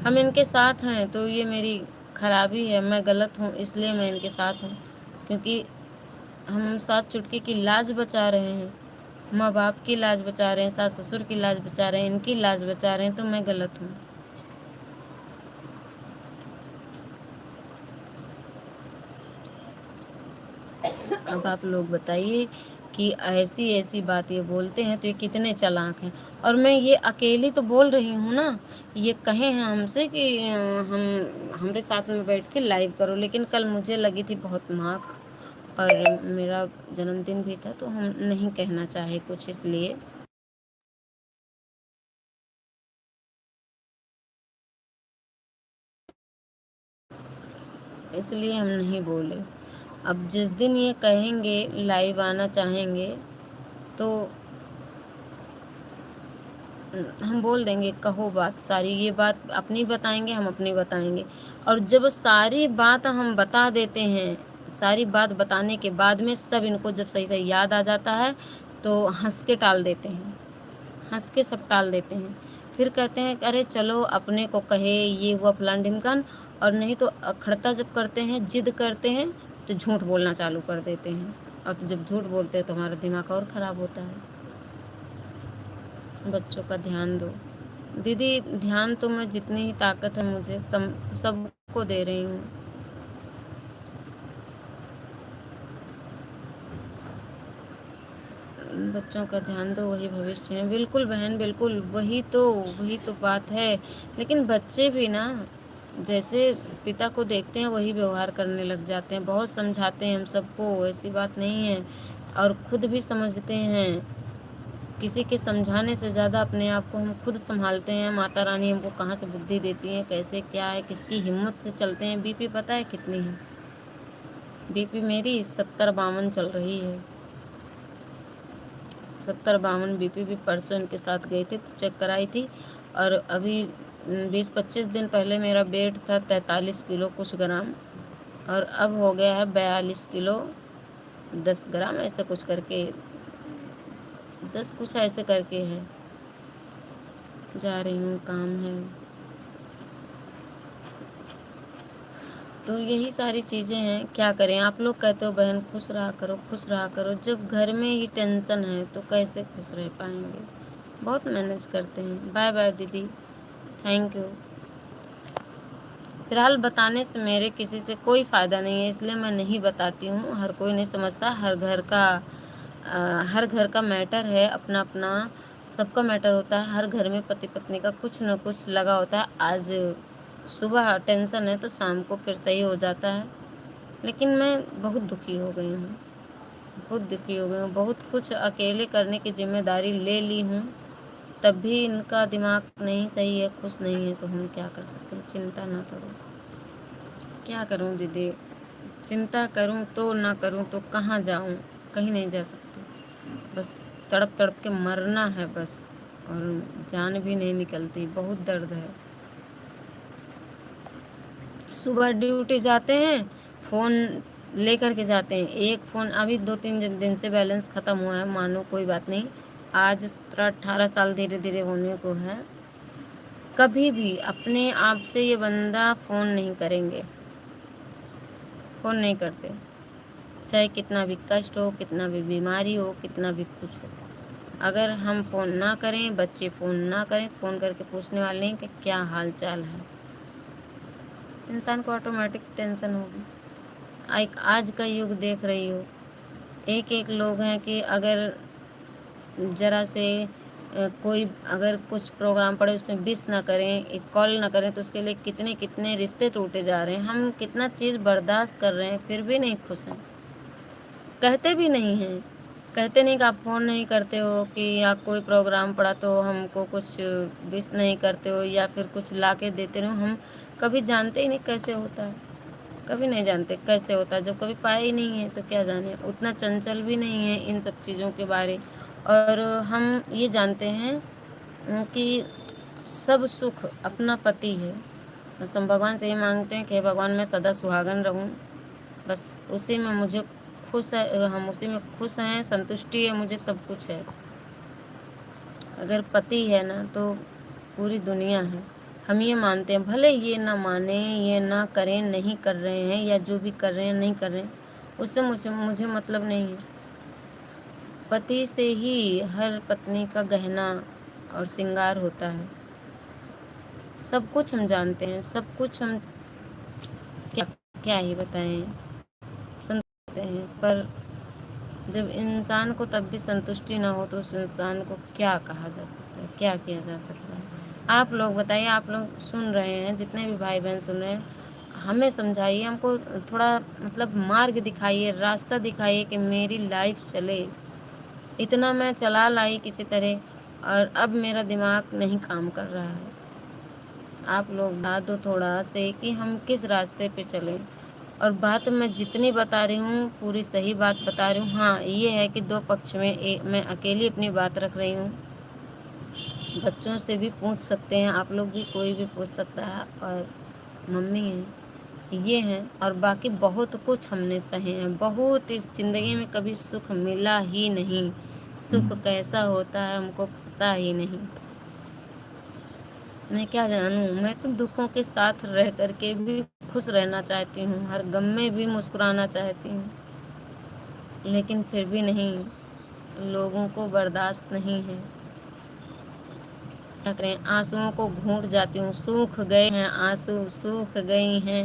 ہم ان کے ساتھ ہیں تو یہ میری خرابی ہے، میں غلط ہوں اس لیے میں ان کے ساتھ ہوں، کیونکہ ہم 7 چٹکی کی لاج بچا رہے ہیں. ماں باپ کی لاج بچا رہے ہیں، ساس سسر کی لاج بچا رہے ہیں، ان کی لاج بچا رہے ہیں، تو میں غلط ہوں. اب آپ لوگ بتائیے کہ ایسی بات یہ بولتے ہیں تو یہ کتنے چالاک ہیں. اور میں یہ اکیلی تو بول رہی ہوں نا، یہ کہے ہیں ہم سے کہ ہمارے ساتھ میں بیٹھ کے لائیو کرو، لیکن کل مجھے لگی تھی بہت ماک، اور میرا جنم دن بھی تھا تو ہم نہیں کہنا چاہے کچھ، اس لیے ہم نہیں بولے. اب جس دن یہ کہیں گے لائیو آنا چاہیں گے تو ہم بول دیں گے کہو بات ساری. یہ بات اپنی بتائیں گے، ہم اپنی بتائیں گے. اور جب ساری بات ہم بتا دیتے ہیں، ساری بات بتانے کے بعد میں سب ان کو جب صحیح یاد آ جاتا ہے تو ہنس کے ٹال دیتے ہیں، ہنس کے سب ٹال دیتے ہیں. پھر کہتے ہیں کہ ارے چلو اپنے کو کہے یہ ہوا فلان ڈھمکان. اور نہیں تو اکھڑتا جب کرتے ہیں، ضد کرتے ہیں تو جھوٹ بولنا چالو کر دیتے ہیں. اور تو جب جھوٹ بولتے ہیں تو ہمارا دماغ اور خراب ہوتا ہے. بچوں کا دھیان دو دیدی. دھیان تو میں جتنی ہی طاقت ہے مجھے سب کو دے رہی ہوں. بچوں کا دھیان دو، وہی بھوشیہ ہے. بالکل بہن، بالکل وہی تو بات ہے. لیکن بچے بھی نا جیسے پتا کو دیکھتے ہیں وہی ویوہار کرنے لگ جاتے ہیں. بہت سمجھاتے ہیں ہم سب کو، ایسی بات نہیں ہے، اور خود بھی سمجھتے ہیں. کسی کے سمجھانے سے زیادہ اپنے آپ کو ہم خود سنبھالتے ہیں. ماتا رانی ہم کو کہاں سے بدھی دیتی ہیں، کیسے کیا ہے، کس کی ہمت سے چلتے ہیں. بی پی پتہ ہے کتنی ہے؟ بی پی میری 70-52 چل رہی ہے. 70-52 بی پی بھی. پرسوں ان کے ساتھ گئی تھی تو چیک کرائی تھی، اور ابھی 20-25 دن پہلے میرا ویٹ تھا 43 کلو کچھ گرام، اور اب ہو گیا ہے 42 کلو 10 گرام، ایسا کچھ کر کے 10 کچھ ایسے کر کے ہے. جا رہی ہوں، کام ہے. تو یہی ساری چیزیں ہیں. کیا کریں؟ آپ لوگ کہتے ہو بہن خوش رہا کرو، خوش رہا کرو. جب گھر میں ہی ٹینشن ہے تو کیسے خوش رہ پائیں گے؟ بہت مینیج کرتے ہیں. بائے بائے دیدی، تھینک یو. فی الحال بتانے سے میرے کسی سے کوئی فائدہ نہیں ہے، اس لیے میں نہیں بتاتی ہوں. ہر کوئی نہیں سمجھتا. ہر گھر کا میٹر ہے اپنا اپنا، سب کا میٹر ہوتا ہے. ہر گھر میں پتی پتنی کا کچھ نہ کچھ لگا ہوتا ہے. آج صبح ٹینشن ہے تو شام کو پھر صحیح ہو جاتا ہے. لیکن میں بہت دکھی ہو گئی ہوں، بہت دکھی ہو گئی ہوں. بہت کچھ اکیلے کرنے کی ذمہ داری لے لی ہوں، تب بھی ان کا دماغ نہیں صحیح ہے، خوش نہیں ہے. تو ہم کیا کر سکتے ہیں؟ چنتا نہ کرو. کیا کروں دیدی؟ چنتا کروں تو نہ کروں تو کہاں جاؤں؟ کہیں نہیں جا سکتی. بس تڑپ تڑپ کے مرنا ہے بس، اور جان بھی نہیں نکلتی. بہت درد ہے. صبح ڈیوٹی جاتے ہیں، فون لے کر کے جاتے ہیں. ایک فون ابھی 2-3 دن سے بیلنس ختم ہوا ہے، مانو کوئی بات نہیں. آج 17-18 سال دھیرے دھیرے ہونے کو ہے، کبھی بھی اپنے آپ سے یہ بندہ فون نہیں کریں گے، فون نہیں کرتے، چاہے کتنا بھی کشٹ ہو، کتنا بھی بیماری ہو، کتنا بھی کچھ ہو۔ اگر ہم فون نہ کریں، بچے فون نہ کریں، فون کر کے پوچھنے والے نہیں کہ کیا حال چال ہے، انسان کو آٹومیٹک ٹینشن ہوگی۔ آج کا یگ دیکھ رہی ہو، ایک لوگ ہیں کہ اگر ذرا سے کوئی اگر کچھ پروگرام پڑے اس میں وش نہ کریں، ایک کال نہ کریں، تو اس کے لیے کتنے رشتے ٹوٹے جا رہے ہیں۔ ہم کتنا چیز برداشت کر رہے ہیں، پھر بھی نہیں خوش ہیں، کہتے بھی نہیں ہیں، کہتے نہیں کہ آپ فون نہیں کرتے ہو، کہ یا کوئی پروگرام پڑا تو ہم کو کچھ وش نہیں کرتے ہو یا پھر کچھ لا کے دیتے رہو۔ ہم کبھی جانتے ہی نہیں کیسے ہوتا ہے، کبھی نہیں جانتے کیسے ہوتا ہے، جب کبھی پائے ہی نہیں ہے تو کیا جانے۔ اتنا چنچل بھی نہیں ہے ان سب چیزوں کے بارے، اور ہم یہ جانتے ہیں کہ سب سکھ اپنا پتی ہے، بس ہم بھگوان سے یہ مانگتے ہیں کہ بھگوان میں سدا سہاگن رہوں، بس اسی میں مجھے خوش ہے، ہم اسی میں خوش ہیں، سنتشٹی ہے، مجھے سب کچھ ہے۔ اگر پتی ہے نا تو پوری دنیا ہے، ہم یہ مانتے ہیں، بھلے یہ نہ مانیں، یہ نہ کریں، نہیں کر رہے ہیں، یا جو بھی کر رہے ہیں نہیں کر رہے ہیں، اس سے مجھے مطلب نہیں ہے۔ پتی سے ہی ہر پتنی کا گہنا اور سنگار ہوتا ہے، سب کچھ ہم جانتے ہیں، سب کچھ ہم کیا ہی بتائیں، سنتے ہیں، پر جب انسان کو تب بھی سنتشٹی نہ ہو تو اس انسان کو کیا کہا جا سکتا ہے، کیا کیا جا سکتا ہے۔ آپ لوگ بتائیے، آپ لوگ سن رہے ہیں، جتنے بھی بھائی بہن سن رہے ہیں، ہمیں سمجھائیے، ہم کو تھوڑا مطلب مارگ دکھائیے، راستہ دکھائیے کہ میری لائف چلے۔ اتنا میں چلا لائی کسی طرح، اور اب میرا دماغ نہیں کام کر رہا ہے۔ آپ لوگ بتا دو تھوڑا سے کہ ہم کس راستے پہ چلیں، اور بات میں جتنی بتا رہی ہوں پوری صحیح بات بتا رہی ہوں۔ ہاں یہ ہے کہ دو پکش میں میں اکیلی اپنی بات رکھ رہی ہوں، بچوں سے بھی پوچھ سکتے ہیں آپ لوگ بھی، کوئی بھی پوچھ سکتا ہے، اور ممی ہیں، یہ ہیں، اور باقی بہت کچھ ہم نے سہے ہیں، بہت اس زندگی میں کبھی سکھ ملا ہی نہیں، سکھ کیسا ہوتا ہے ہم کو پتہ ہی نہیں۔ میں کیا جانوں، میں تو دکھوں کے ساتھ رہ کر کے بھی خوش رہنا چاہتی ہوں، ہر غم میں بھی مسکرانا چاہتی ہوں، لیکن پھر بھی نہیں، لوگوں کو برداشت نہیں ہے۔ آنسوؤں کو گھونٹ جاتی ہوں، سوکھ گئے ہیں آنسو، سوکھ گئی ہیں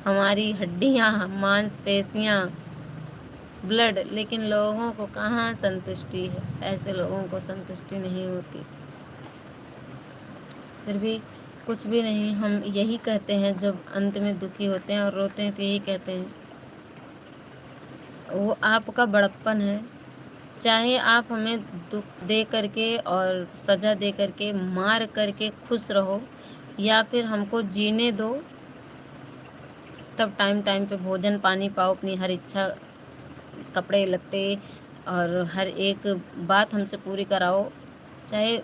ہماری ہڈیاں، مانس پیشیاں، بلڈ، لیکن لوگوں کو کہاں سنتشٹی ہے، ایسے لوگوں کو سنتشٹی نہیں ہوتی۔ پھر بھی کچھ بھی نہیں، ہم یہی کہتے ہیں جب انت میں دکھی ہوتے ہیں اور روتے ہیں تو یہی کہتے ہیں، وہ آپ کا بڑپن ہے، چاہے آپ ہمیں دکھ دے کر کے اور سزا دے کر کے مار کر کے خوش رہو، یا پھر ہم کو جینے دو، تب ٹائم پہ بھوجن پانی پاؤ، اپنی ہر اچھا، کپڑے لتے اور ہر ایک بات ہم سے پوری کراؤ، چاہے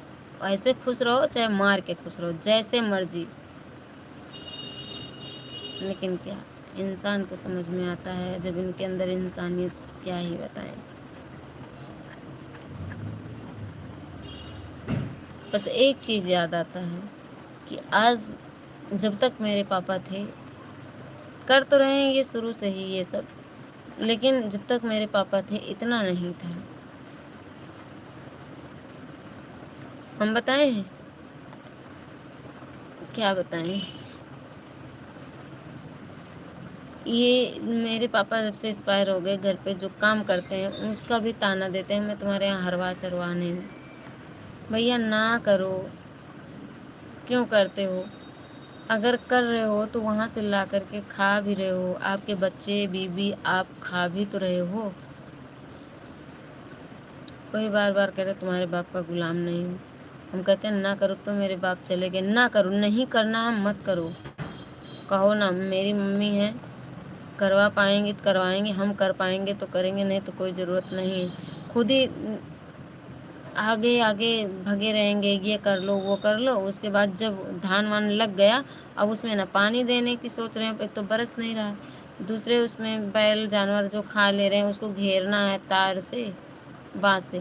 ایسے خوش رہو چاہے مار کے خوش رہو، جیسے مرضی۔ لیکن کیا انسان کو سمجھ میں آتا ہے جب ان کے اندر انسانیت، کیا ہی بتائیں۔ بس ایک چیز یاد آتا ہے کہ آج جب تک میرے پاپا تھے، کر تو رہے ہیں یہ شروع سے ہی یہ سب، لیکن جب تک میرے پاپا تھے اتنا نہیں تھا۔ ہم بتائیں کیا بتائیں، یہ میرے پاپا جب سے ایکسپائر ہو گئے، گھر پہ جو کام کرتے ہیں اس کا بھی تانا دیتے ہیں، میں تمہارے یہاں ہروا چروانے، بھیا نہ کرو، کیوں کرتے ہو؟ اگر کر رہے ہو تو وہاں سے لا کر کے کھا بھی رہے ہو، آپ کے بچے بیوی آپ کھا بھی تو رہے ہو۔ کوئی بار بار کہتے تمہارے باپ کا غلام نہیں ہوں، ہم کہتے ہیں نہ کرو تو میرے باپ چلے گئے، نہ کرو، نہیں کرنا ہے مت کرو، کہو نا میری ممی ہے، کروا پائیں گے تو کروائیں گے، ہم کر پائیں گے تو کریں گے، نہیں تو کوئی ضرورت نہیں ہے، خود ہی آگے آگے بھگے رہیں گے، یہ کر لو وہ کر لو، اس کے بعد جب دھان وان لگ گیا، اب اس میں نہ پانی دینے کی سوچ رہے ہیں، ایک تو برس نہیں رہا، دوسرے اس میں بیل جانور جو کھا لے رہے ہیں اس کو گھیرنا ہے تار سے، بانس سے،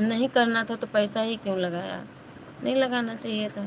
نہیں کرنا تھا تو پیسہ ہی کیوں لگایا، نہیں لگانا چاہیے تھا۔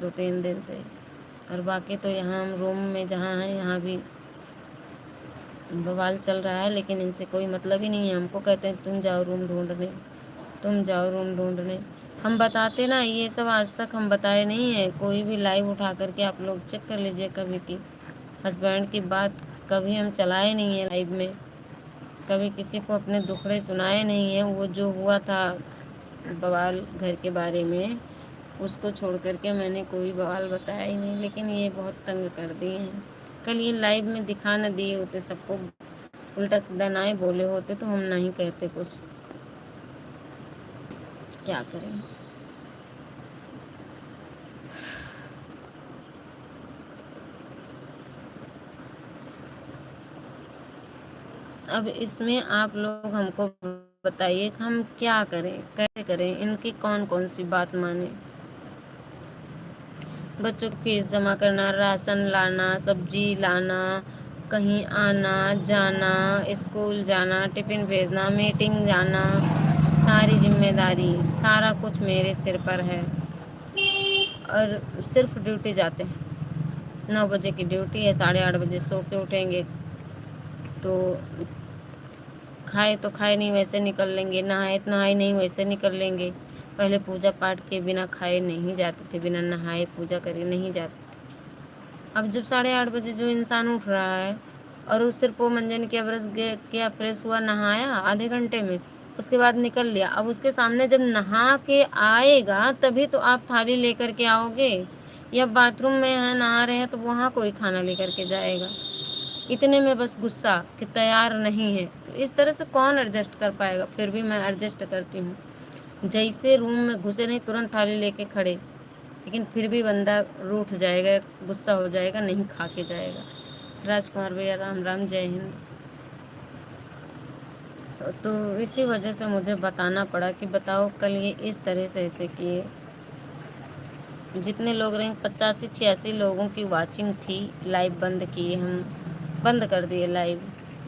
2-3 دن سے۔ اور باقی تو یہاں ہم روم میں جہاں ہیں یہاں بھی بوال چل رہا ہے، لیکن ان سے کوئی مطلب ہی نہیں ہے۔ ہم کو کہتے ہیں تم جاؤ روم ڈھونڈنے، تم جاؤ روم ڈھونڈنے۔ ہم بتاتے نا، یہ سب آج تک ہم بتائے نہیں ہیں۔ کوئی بھی لائیو اٹھا کر کے آپ لوگ چیک کر لیجئے کبھی کی ہسبینڈ کی بات کبھی ہم چلائے نہیں ہیں لائیو میں، کبھی کسی کو اپنے دکھڑے سنائے نہیں ہیں۔ وہ جو ہوا تھا بوال گھر کے بارے میں، اس کو چھوڑ کر کے میں نے کوئی بوال بتایا ہی نہیں، لیکن یہ بہت تنگ کر دیے ہیں۔ کل یہ لائیو میں دکھا نہ دیے ہوتے سب کو، الٹا سیدھا نہ ہی بولے ہوتے تو ہم نہیں کہتے کچھ، کیا کریں۔ اب اس میں آپ لوگ ہم کو بتائیے کہ ہم کیا کریں، کیسے کریں، ان کی کون کون سی بات مانیں۔ بچوں کی فیس جمع کرنا، راشن لانا، سبزی لانا، کہیں آنا جانا، اسکول جانا، ٹفن بھیجنا، میٹنگ جانا، ساری ذمہ داری سارا کچھ میرے سر پر ہے۔ اور صرف ڈیوٹی جاتے ہیں، 9 بجے کی ڈیوٹی ہے، 8:30 بجے سو کے اٹھیں گے تو کھائے تو کھائے نہیں ویسے نکل لیں گے، نہائے نہیں ویسے نکل لیں گے۔ پہلے پوجا پاٹ کے بنا کھائے نہیں جاتے تھے، بنا نہائے پوجا کرے نہیں جاتے تھے۔ اب جب 8:30 بجے جو انسان اٹھ رہا ہے اور اس صرف وہ منجن کیا، برس کیا، فریش ہوا، نہایا آدھے گھنٹے میں، اس کے بعد نکل لیا، اب اس کے سامنے جب نہا کے آئے گا تبھی تو آپ تھالی لے کر کے آؤ گے، یا باتھ روم میں ہیں نہا رہے ہیں تو وہاں کوئی کھانا لے کر کے جائے گا۔ اتنے میں بس غصہ کہ تیار نہیں ہے، تو اس طرح سے کون ایڈجسٹ کر پائے گا۔ پھر بھی میں ایڈجسٹ کرتی ہوں، جیسے روم میں گھسے نہیں ترنت تھالی لے کے کھڑے، لیکن پھر بھی بندہ روٹھ جائے گا، غصہ ہو جائے گا، نہیں کھا کے جائے گا۔ راج کمار بھیا رام رام، جے ہند۔ تو اسی وجہ سے مجھے بتانا پڑا کہ بتاؤ کل یہ اس طرح سے ایسے کیے۔ جتنے لوگ رہیں 85-86 لوگوں کی واچنگ تھی، لائیو بند کیے، ہم بند کر دیے لائیو۔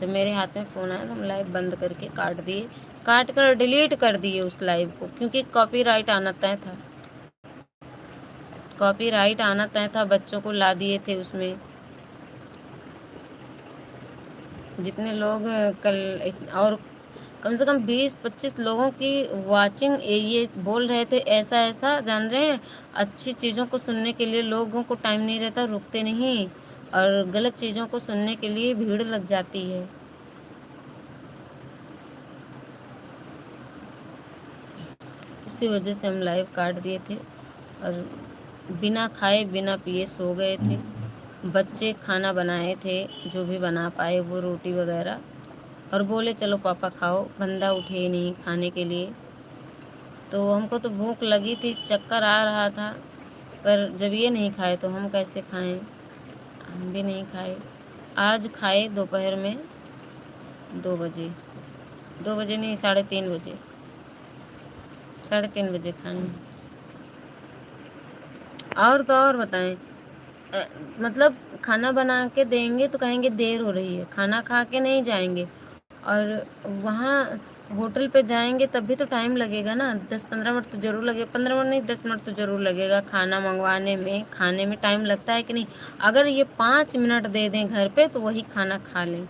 جب میرے ہاتھ میں فون آیا تو ہم لائیو بند کر کے کاٹ کر ڈیلیٹ کر دیے اس لائیو کو، کیونکہ کاپی رائٹ آنا طے تھا، کاپی رائٹ آنا طے تھا، بچوں کو لا دیے تھے اس میں۔ جتنے لوگ کل، اور کم سے کم 20-25 لوگوں کی واچنگ، یہ بول رہے تھے ایسا ایسا، جان رہے ہیں اچھی چیزوں کو سننے کے لیے لوگوں کو ٹائم نہیں رہتا، رکتے نہیں، اور غلط چیزوں کو سننے کے لیے بھیڑ لگ جاتی ہے۔ اسی وجہ سے ہم لائیو کاٹ دیے تھے، اور بنا کھائے بنا پیے سو گئے تھے۔ بچے کھانا بنائے تھے، جو بھی بنا پائے وہ روٹی وغیرہ، اور بولے چلو پاپا کھاؤ، بندہ اٹھے ہی نہیں کھانے کے لیے۔ تو ہم کو تو بھوک لگی تھی، چکر آ رہا تھا، پر جب یہ نہیں کھائے تو ہم کیسے کھائیں، ہم بھی نہیں کھائے۔ آج کھائے دوپہر میں 2 بجے، 2 بجے نہیں 3:30 بجے، 3:30 بجے کھائیں۔ اور تو اور بتائیں، مطلب کھانا بنا کے دیں گے تو کہیں گے دیر ہو رہی ہے، کھانا کھا کے نہیں جائیں گے، اور وہاں ہوٹل پہ جائیں گے تب بھی تو ٹائم لگے گا نا، 10-15 منٹ تو ضرور لگے گا، 15 منٹ نہیں 10 منٹ تو ضرور لگے گا، کھانا منگوانے میں، کھانے میں ٹائم لگتا ہے کہ نہیں۔ اگر یہ 5 منٹ دے دیں گھر پہ تو وہی کھانا کھا لیں،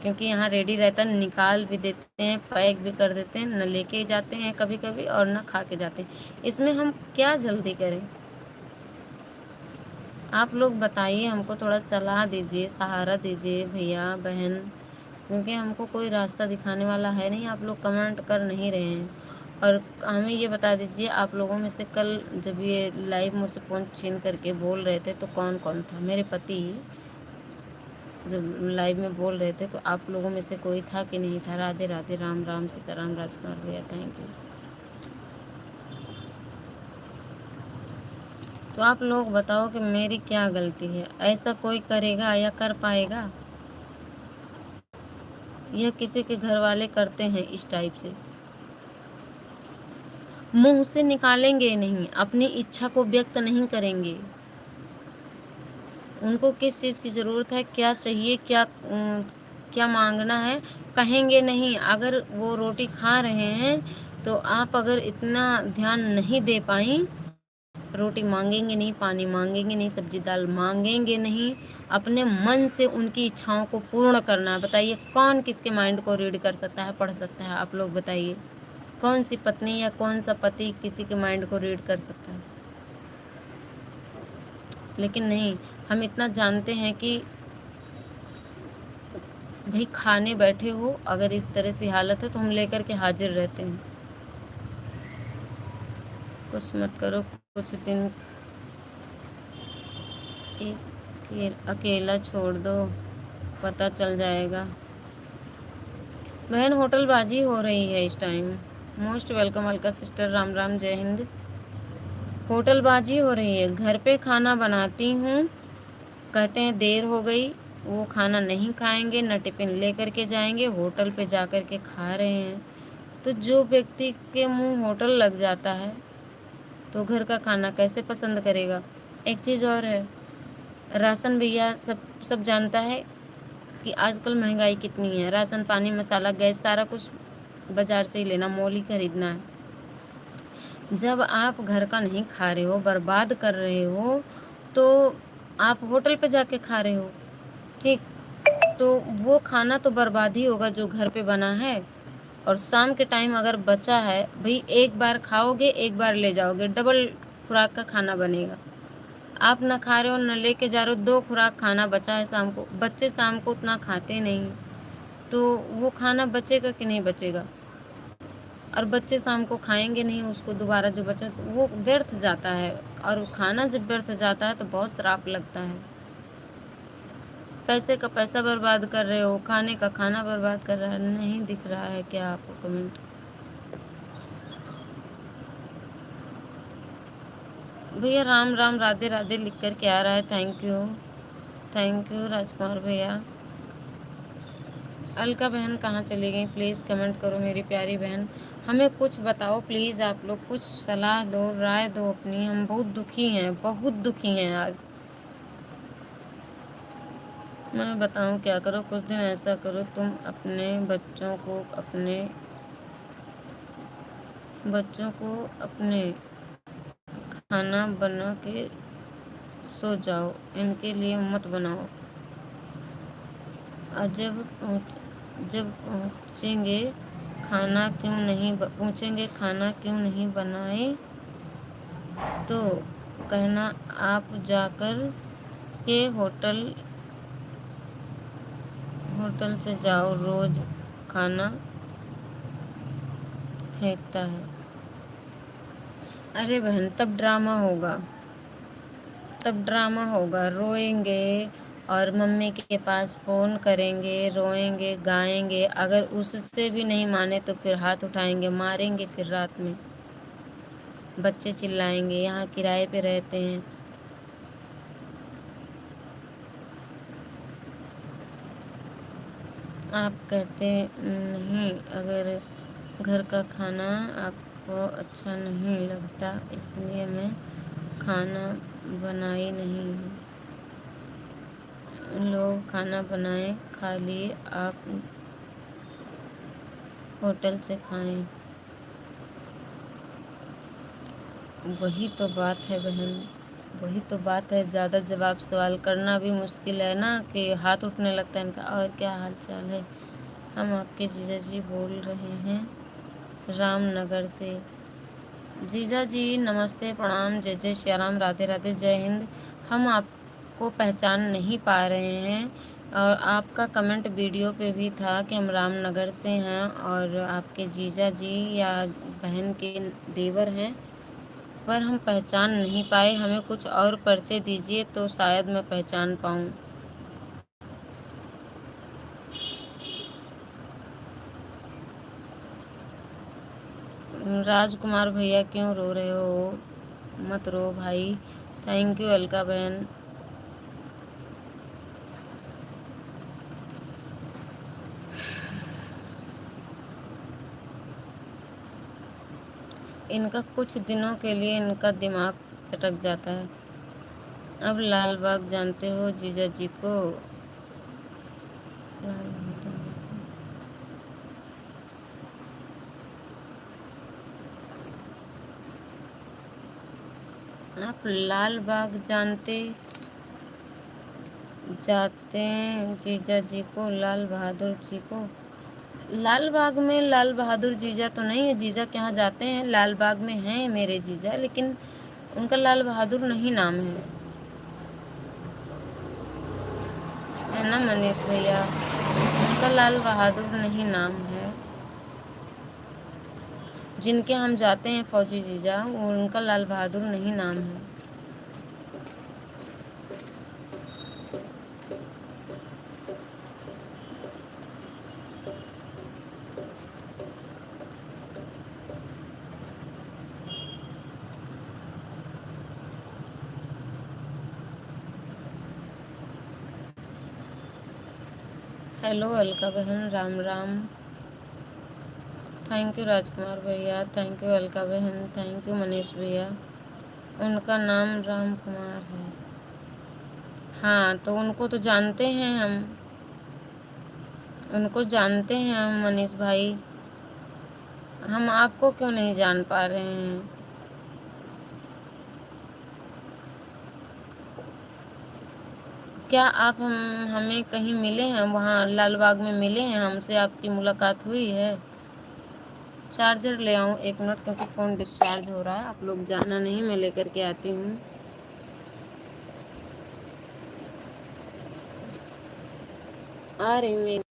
کیونکہ یہاں ریڈی رہتا ہے، نکال بھی دیتے ہیں، پیک بھی کر دیتے ہیں، نہ لے کے جاتے ہیں کبھی کبھی اور نہ کھا کے جاتے ہیں۔ اس میں ہم کیا جلدی کریں؟ آپ لوگ بتائیے، ہم کو تھوڑا صلاح دیجیے، سہارا دیجیے بھیا بہن، کیونکہ ہم کو کوئی راستہ دکھانے والا ہے نہیں، آپ لوگ کمنٹ کر نہیں رہے ہیں۔ اور ہمیں یہ بتا دیجیے، آپ لوگوں میں سے کل جب یہ لائیو مجھ سے فون چھین کر کے بول رہے تھے تو کون کون تھا؟ میرے پتی جب لائیو میں بول رہے تھے تو آپ لوگوں میں سے کوئی تھا کہ نہیں تھا؟ رادھے رادھے، رام رام، سیتا رام، راج کمار بھیا، تھینک یو۔ تو آپ لوگ بتاؤ کہ میری کیا غلطی ہے؟ ایسا کوئی کرے گا یا کر پائے گا؟ یہ کسی کے گھر والے کرتے ہیں اس ٹائپ سے، منہ سے نکالیں گے نہیں، اپنی اچھا کو ویکت نہیں کریں گے، ان کو کس چیز کی ضرورت ہے، کیا چاہیے، کیا مانگنا ہے، کہیں گے نہیں۔ اگر وہ روٹی کھا رہے ہیں تو آپ اگر اتنا دھیان نہیں دے پائیں، روٹی مانگیں گے نہیں، پانی مانگیں گے نہیں، سبزی دال مانگیں گے نہیں، اپنے من سے ان کی اچھاؤں کو پورن کرنا ہے۔ بتائیے کون کس کے مائنڈ کو ریڈ کر سکتا ہے، پڑھ سکتا ہے؟ آپ لوگ بتائیے، کون سی پتنی یا کون سا پتی کسی کے مائنڈ کو ریڈ کر سکتا ہے؟ لیکن نہیں، ہم اتنا جانتے ہیں کہ بھئی کھانے بیٹھے ہو، اگر اس طرح سے حالت ہے تو ہم لے کر کے حاضر رہتے ہیں۔ کچھ مت کرو، کچھ دن اکیلا چھوڑ دو، پتہ چل جائے گا۔ بہن ہوٹل بازی ہو رہی ہے اس ٹائم۔ موسٹ ویلکم الکا سسٹر، رام رام، جے ہند۔ ہوٹل بازی ہو رہی ہے، گھر پہ کھانا بناتی ہوں، کہتے ہیں دیر ہو گئی، وہ کھانا نہیں کھائیں گے، نہ ٹفن لے کر کے جائیں گے، ہوٹل پہ جا کر کے کھا رہے ہیں۔ تو جو ویکتی کے منہ ہوٹل لگ جاتا ہے تو گھر کا کھانا کیسے پسند کرے گا؟ ایک چیز اور ہے، راشن بھیا سب جانتا ہے کہ آج کل مہنگائی کتنی ہے، راشن پانی مسالہ گیس سارا کچھ بازار سے ہی لینا، مول ہی خریدنا ہے۔ جب آپ گھر کا نہیں کھا رہے ہو، برباد کر رہے ہو، تو آپ ہوٹل پہ جا کے کھا رہے ہو، ٹھیک؟ تو وہ کھانا تو برباد ہی ہوگا جو گھر پہ بنا ہے۔ اور شام کے ٹائم اگر بچا ہے، بھئی ایک بار کھاؤ گے، ایک بار لے جاؤ گے، ڈبل خوراک کا کھانا بنے گا۔ آپ نہ کھا رہے ہو نہ لے کے جا رہے ہو، 2 خوراک کھانا بچا ہے شام کو۔ بچے شام کو اتنا کھاتے نہیں، تو وہ کھانا بچے گا کہ نہیں بچے گا؟ اور بچے شام کو کھائیں گے نہیں، اس کو دوبارہ جو بچا وہ ویرتھ جاتا ہے، اور کھانا جب ویرتھ جاتا ہے تو بہت شراپ لگتا ہے۔ پیسے کا پیسہ برباد کر رہے ہو، کھانے کا کھانا برباد کر رہا ہے۔ نہیں دکھ رہا ہے کیا آپ کو کمنٹ؟ بھیا رام رام، رادھے رادھے لکھ کر کے آ رہا ہے، تھینک یو راج کمار بھیا۔ الکا بہن کہاں چلی گئی؟ پلیز کمنٹ کرو میری پیاری بہن، ہمیں کچھ بتاؤ پلیز، آپ لوگ کچھ صلاح دو، رائے دو اپنی، ہم بہت دکھی ہیں آج۔ میں بتاؤں کیا کرو؟ کچھ دن ایسا کرو تم اپنے بچوں کو اپنے کھانا بنا کے سو جاؤ، ان کے لیے مت بناؤ۔ جب پوچھیں گے کھانا کیوں نہیں بنائے تو کہنا آپ جا کر کے ہوٹل سے جاؤ، روز کھانا پھینکتا ہے۔ ارے بہن تب ڈرامہ ہوگا، روئیں گے اور ممی کے پاس فون کریں گے، روئیں گے، گائیں گے، اگر اس سے بھی نہیں مانے تو پھر ہاتھ اٹھائیں گے، ماریں گے، پھر رات میں بچے چلائیں گے، یہاں کرائے پہ رہتے ہیں۔ آپ کہتے نہیں اگر گھر کا کھانا آپ کو اچھا نہیں لگتا، اس لیے میں کھانا بنائی نہیں ہوں۔ لوگ کھانا بنائیں، کھا لیے، آپ ہوٹل سے کھائیں۔ وہی تو بات ہے بہن، وہی تو بات ہے، زیادہ جواب سوال کرنا بھی مشکل ہے نا، کہ ہاتھ اٹھنے لگتا ہے ان کا۔ اور کیا حال چال ہے؟ ہم آپ کے جیجا جی بول رہے ہیں، رام نگر سے۔ جیجا جی نمستے، پرنام، جے جے شری رام، رادھے رادھے، جے ہند۔ ہم آپ کو پہچان نہیں پا رہے ہیں، اور آپ کا کمنٹ ویڈیو پہ بھی تھا کہ ہم رام نگر سے ہیں، اور آپ کے جیجا جی یا بہن کے دیور ہیں، پر ہم پہچان نہیں پائے۔ ہمیں کچھ اور پرچے دیجیے تو شاید میں پہچان پاؤں۔ راج کمار بھیا کیوں رو رہے ہو؟ مت رو بھائی۔ تھینک یو الکا بہن۔ ان کا کچھ دنوں کے لیے ان کا دماغ چٹک جاتا ہے۔ اب لال باغ جانتے ہو جیجا جی کو؟ آپ لال باغ جاتے ہیں جیجا جی کو، لال بہادر جی کو؟ لال باغ میں لال بہادر جیجا تو نہیں ہے، جیجا کے یہاں جاتے ہیں، لال باغ میں ہیں میرے جیجا، لیکن ان کا لال بہادر نہیں نام ہے نا منیش بھیا، ان کا لال بہادر نہیں نام ہے۔ جن کے ہم جاتے ہیں فوجی جیجا، ان کا لال بہادر نہیں نام ہے۔ ہیلو الکا بہن، رام رام۔ تھینک یو راج کمار بھیا، تھینک یو الکا بہن، تھینک یو منیش بھیا۔ ان کا نام رام کمار ہے۔ ہاں تو ان کو تو جانتے ہیں ہم، ان کو جانتے ہیں ہم منیش بھائی، ہم آپ کو کیوں نہیں جان پا رہے ہیں؟ کیا آپ ہمیں کہیں ملے ہیں؟ وہاں لال باغ میں ملے ہیں ہم سے؟ آپ کی ملاقات ہوئی ہے؟ چارجر لے آؤں ایک منٹ، کیونکہ فون ڈسچارج ہو رہا ہے، آپ لوگ جانا نہیں، میں لے کر کے آتی ہوں۔ آ رہی ہوں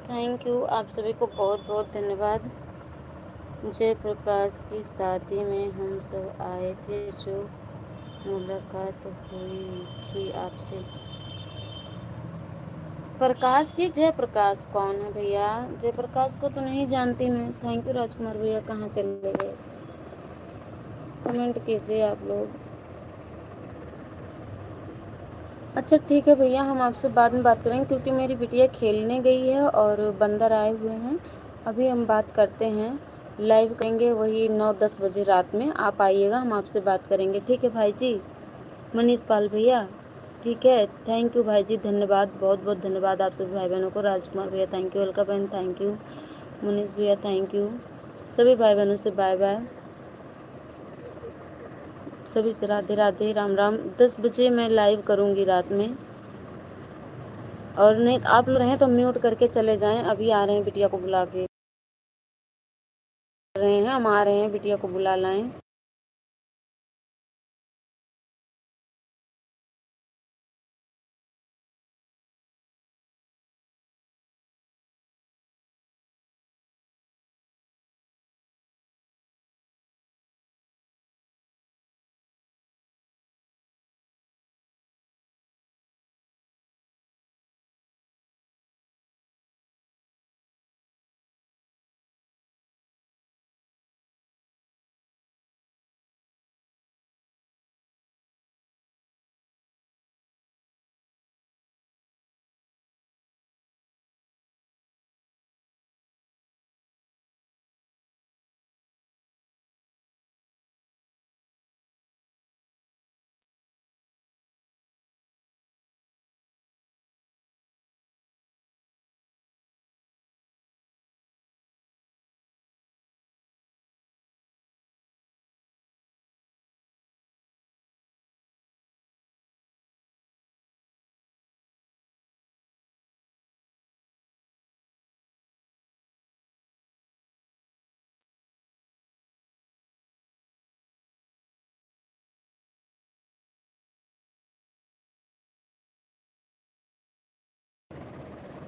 تھینک یو، آپ سبھی کو بہت بہت دھنیہ واد۔ جے پرکاش کی شادی میں ہم سب آئے تھے، جو ملاقات ہوئی تھی آپ سے۔ پرکاش کی؟ جے پرکاش کون ہے بھیا؟ جے پرکاش کو تو نہیں جانتی میں۔ تھینک یو راج کمار بھیا، کہاں چلے گئے؟ کمنٹ کیجیے آپ لوگ۔ اچھا ٹھیک ہے بھیا، ہم آپ سے بعد میں بات کریں گے، کیونکہ میری بٹیا کھیلنے گئی ہے اور بندر آئے ہوئے ہیں۔ ابھی ہم بات کرتے ہیں، لائیو کریں گے وہی 9-10 بجے رات میں، آپ آئیے گا، ہم آپ سے بات کریں گے، ٹھیک ہے بھائی جی؟ منیش پال بھیا ٹھیک ہے، تھینک یو بھائی جی، دھنیہ واد، بہت بہت دھنیہ واد آپ سب بھائی بہنوں کو۔ راج کمار بھیا تھینک یو، الکا بہن تھینک یو، منیش بھیا تھینک یو، سبھی بھائی بہنوں سے بائے بائے، سبھی سے رادھے رادھے، رام رام۔ 10 بجے میں لائیو کروں گی رات میں، اور نہیں آپ لوگ رہیں تو میوٹ کر کے چلے جائیں، ابھی آ رہے ہیں بٹیا کو بلا کے رہے ہیں، ہم آ رہے ہیں، بٹیا کو بلا لائیں۔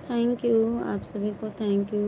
تھینک یو آپ سبھی کو، تھینک یو۔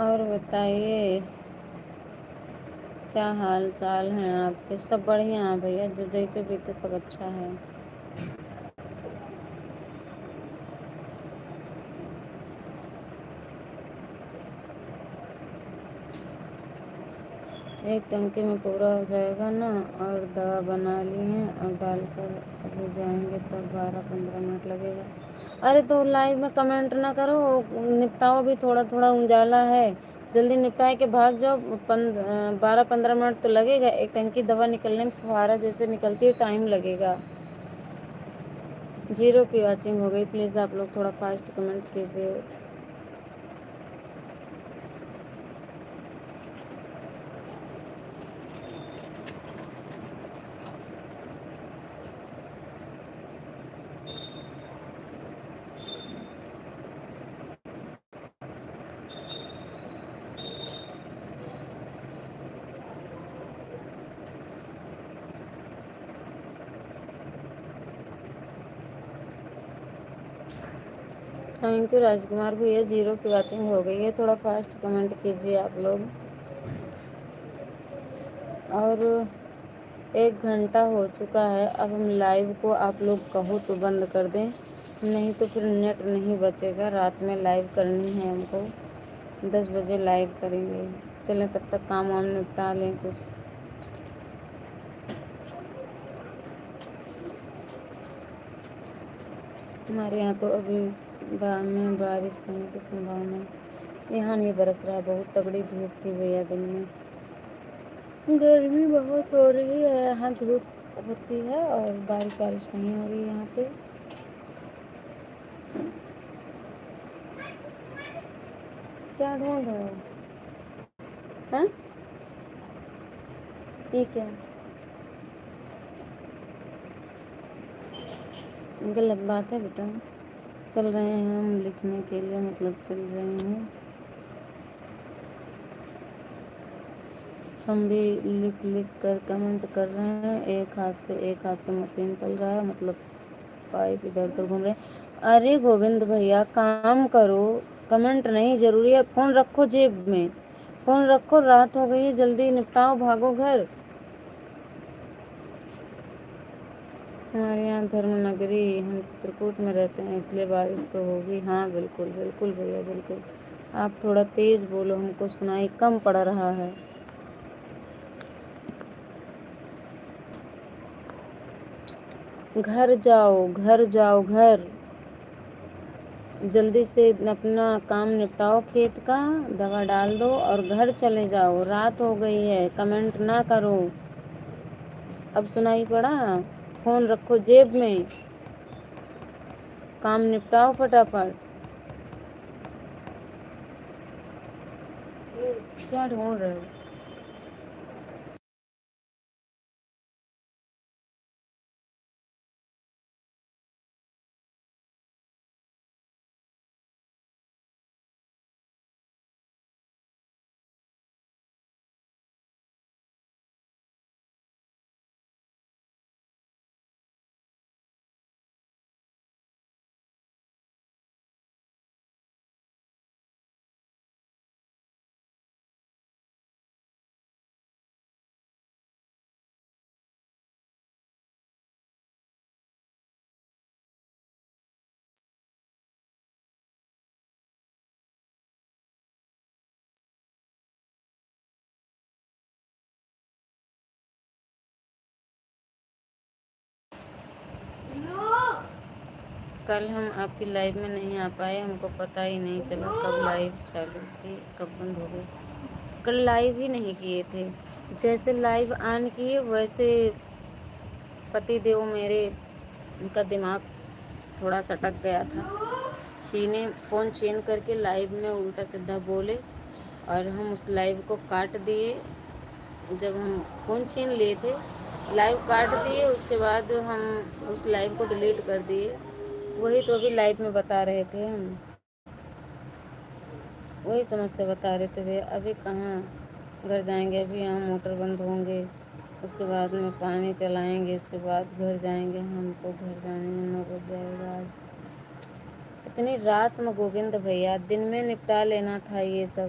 اور بتائیے کیا حال چال ہیں آپ کے؟ سب بڑھیا ہیں بھیا، جو جیسے بھی تو سب اچھا ہے۔ ایک ٹنکی میں پورا ہو جائے گا نا، اور دوا بنا لی ہیں اور ڈال کر ابھی جائیں گے تب 12-15 منٹ لگے گا۔ ارے تو لائیو میں کمنٹ نہ کرو، نپٹاؤ بھی، تھوڑا تھوڑا اجالا ہے، جلدی نپٹا کے بھاگ جاؤ۔ 12-15 منٹ تو لگے گا، ایک ٹنکی دوا نکلنے میں فوارہ جیسے نکلتی ہے، ٹائم لگے گا۔ 0 کی واچنگ ہو گئی، پلیز آپ لوگ تھوڑا فاسٹ کمنٹ کیجیے۔ تھینک یو راج کمار بھیا، 0 کی واچنگ ہو گئی ہے، تھوڑا فاسٹ کمنٹ کیجیے آپ لوگ۔ اور 1 گھنٹہ ہو چکا ہے، اب ہم لائیو کو آپ لوگ کہو تو بند کر دیں، نہیں تو پھر نیٹ نہیں بچے گا۔ رات میں لائیو کرنی ہے ہم کو، 10 بجے لائیو کریں گے۔ چلیں تب تک کام وام نپٹا لیں کچھ۔ ہمارے یہاں تو ابھی میں بارش ہونے کی سمبھاونا ہے۔ یہاں نہیں برس رہا، بہت تگڑی دھوپ تھی بھیا دن میں۔ گرمی بہت ہو رہی ہے، یہاں دھوپ ہوتی ہے اور بارش وارش نہیں ہو رہی ہے یہاں پہ۔ کیا ڈھونڈ رہے ہو؟ ہاں ٹھیک ہے، غلط بات ہے بیٹا۔ چل رہے ہیں ہم لکھنے کے لیے، مطلب چل رہے ہیں ہم بھی، لکھ لکھ کر کمنٹ کر رہے ہیں۔ ایک ہاتھ سے مشین چل رہا ہے، مطلب پائپ ادھر ادھر گھوم رہے ہیں۔ ارے گووند بھیا کام کرو، کمنٹ نہیں ضروری ہے، فون رکھو جیب میں، فون رکھو، رات ہو گئی ہے، جلدی نپٹاؤ، بھاگو گھر۔ ہمارے یہاں دھرم نگری، ہم چترکوٹ میں رہتے ہیں، اس لیے بارش تو ہوگی۔ ہاں بالکل بالکل بھیا بالکل، آپ تھوڑا تیز بولو، ہم کو سنائی کم پڑ رہا ہے۔ گھر جاؤ گھر جاؤ گھر، جلدی سے اپنا کام نپٹاؤ کھیت کا، دوا ڈال دو اور گھر چلے جاؤ، رات ہو گئی ہے، کمنٹ نہ کرو۔ اب سنائی پڑا؟ فون رکھو جیب میں، کام نپٹاؤ فٹافٹ۔ کیا ڈھونڈ رہے ہو؟ کل ہم آپ کی لائف میں نہیں آ پائے، ہم کو پتہ ہی نہیں چلا کب لائف چالو کی کب بند ہو گئی۔ کل لائیو ہی نہیں کیے تھے، جیسے لائیو آن کیے ویسے پتی دیو میرے، ان کا دماغ تھوڑا سٹک گیا تھا، فون چین کر کے لائیو میں الٹا سیدھا بولے اور ہم اس لائیو کو کاٹ دیے۔ جب ہم فون چھین لیے تھے، لائیو کاٹ دیے، اس کے بعد ہم اس لائیو کو ڈیلیٹ کر دیے۔ وہی تو ابھی لائیو میں بتا رہے تھے ہم، وہی سمسیا بتا رہے تھے بھیا۔ ابھی کہاں گھر جائیں گے، ابھی یہاں موٹر بند ہوں گے، اس کے بعد میں پانی چلائیں گے، اس کے بعد گھر جائیں گے۔ ہم کو گھر جانے میں 9 بج جائے گا آج۔ اتنی رات میں گووند بھیا، دن میں نپٹا لینا تھا یہ سب۔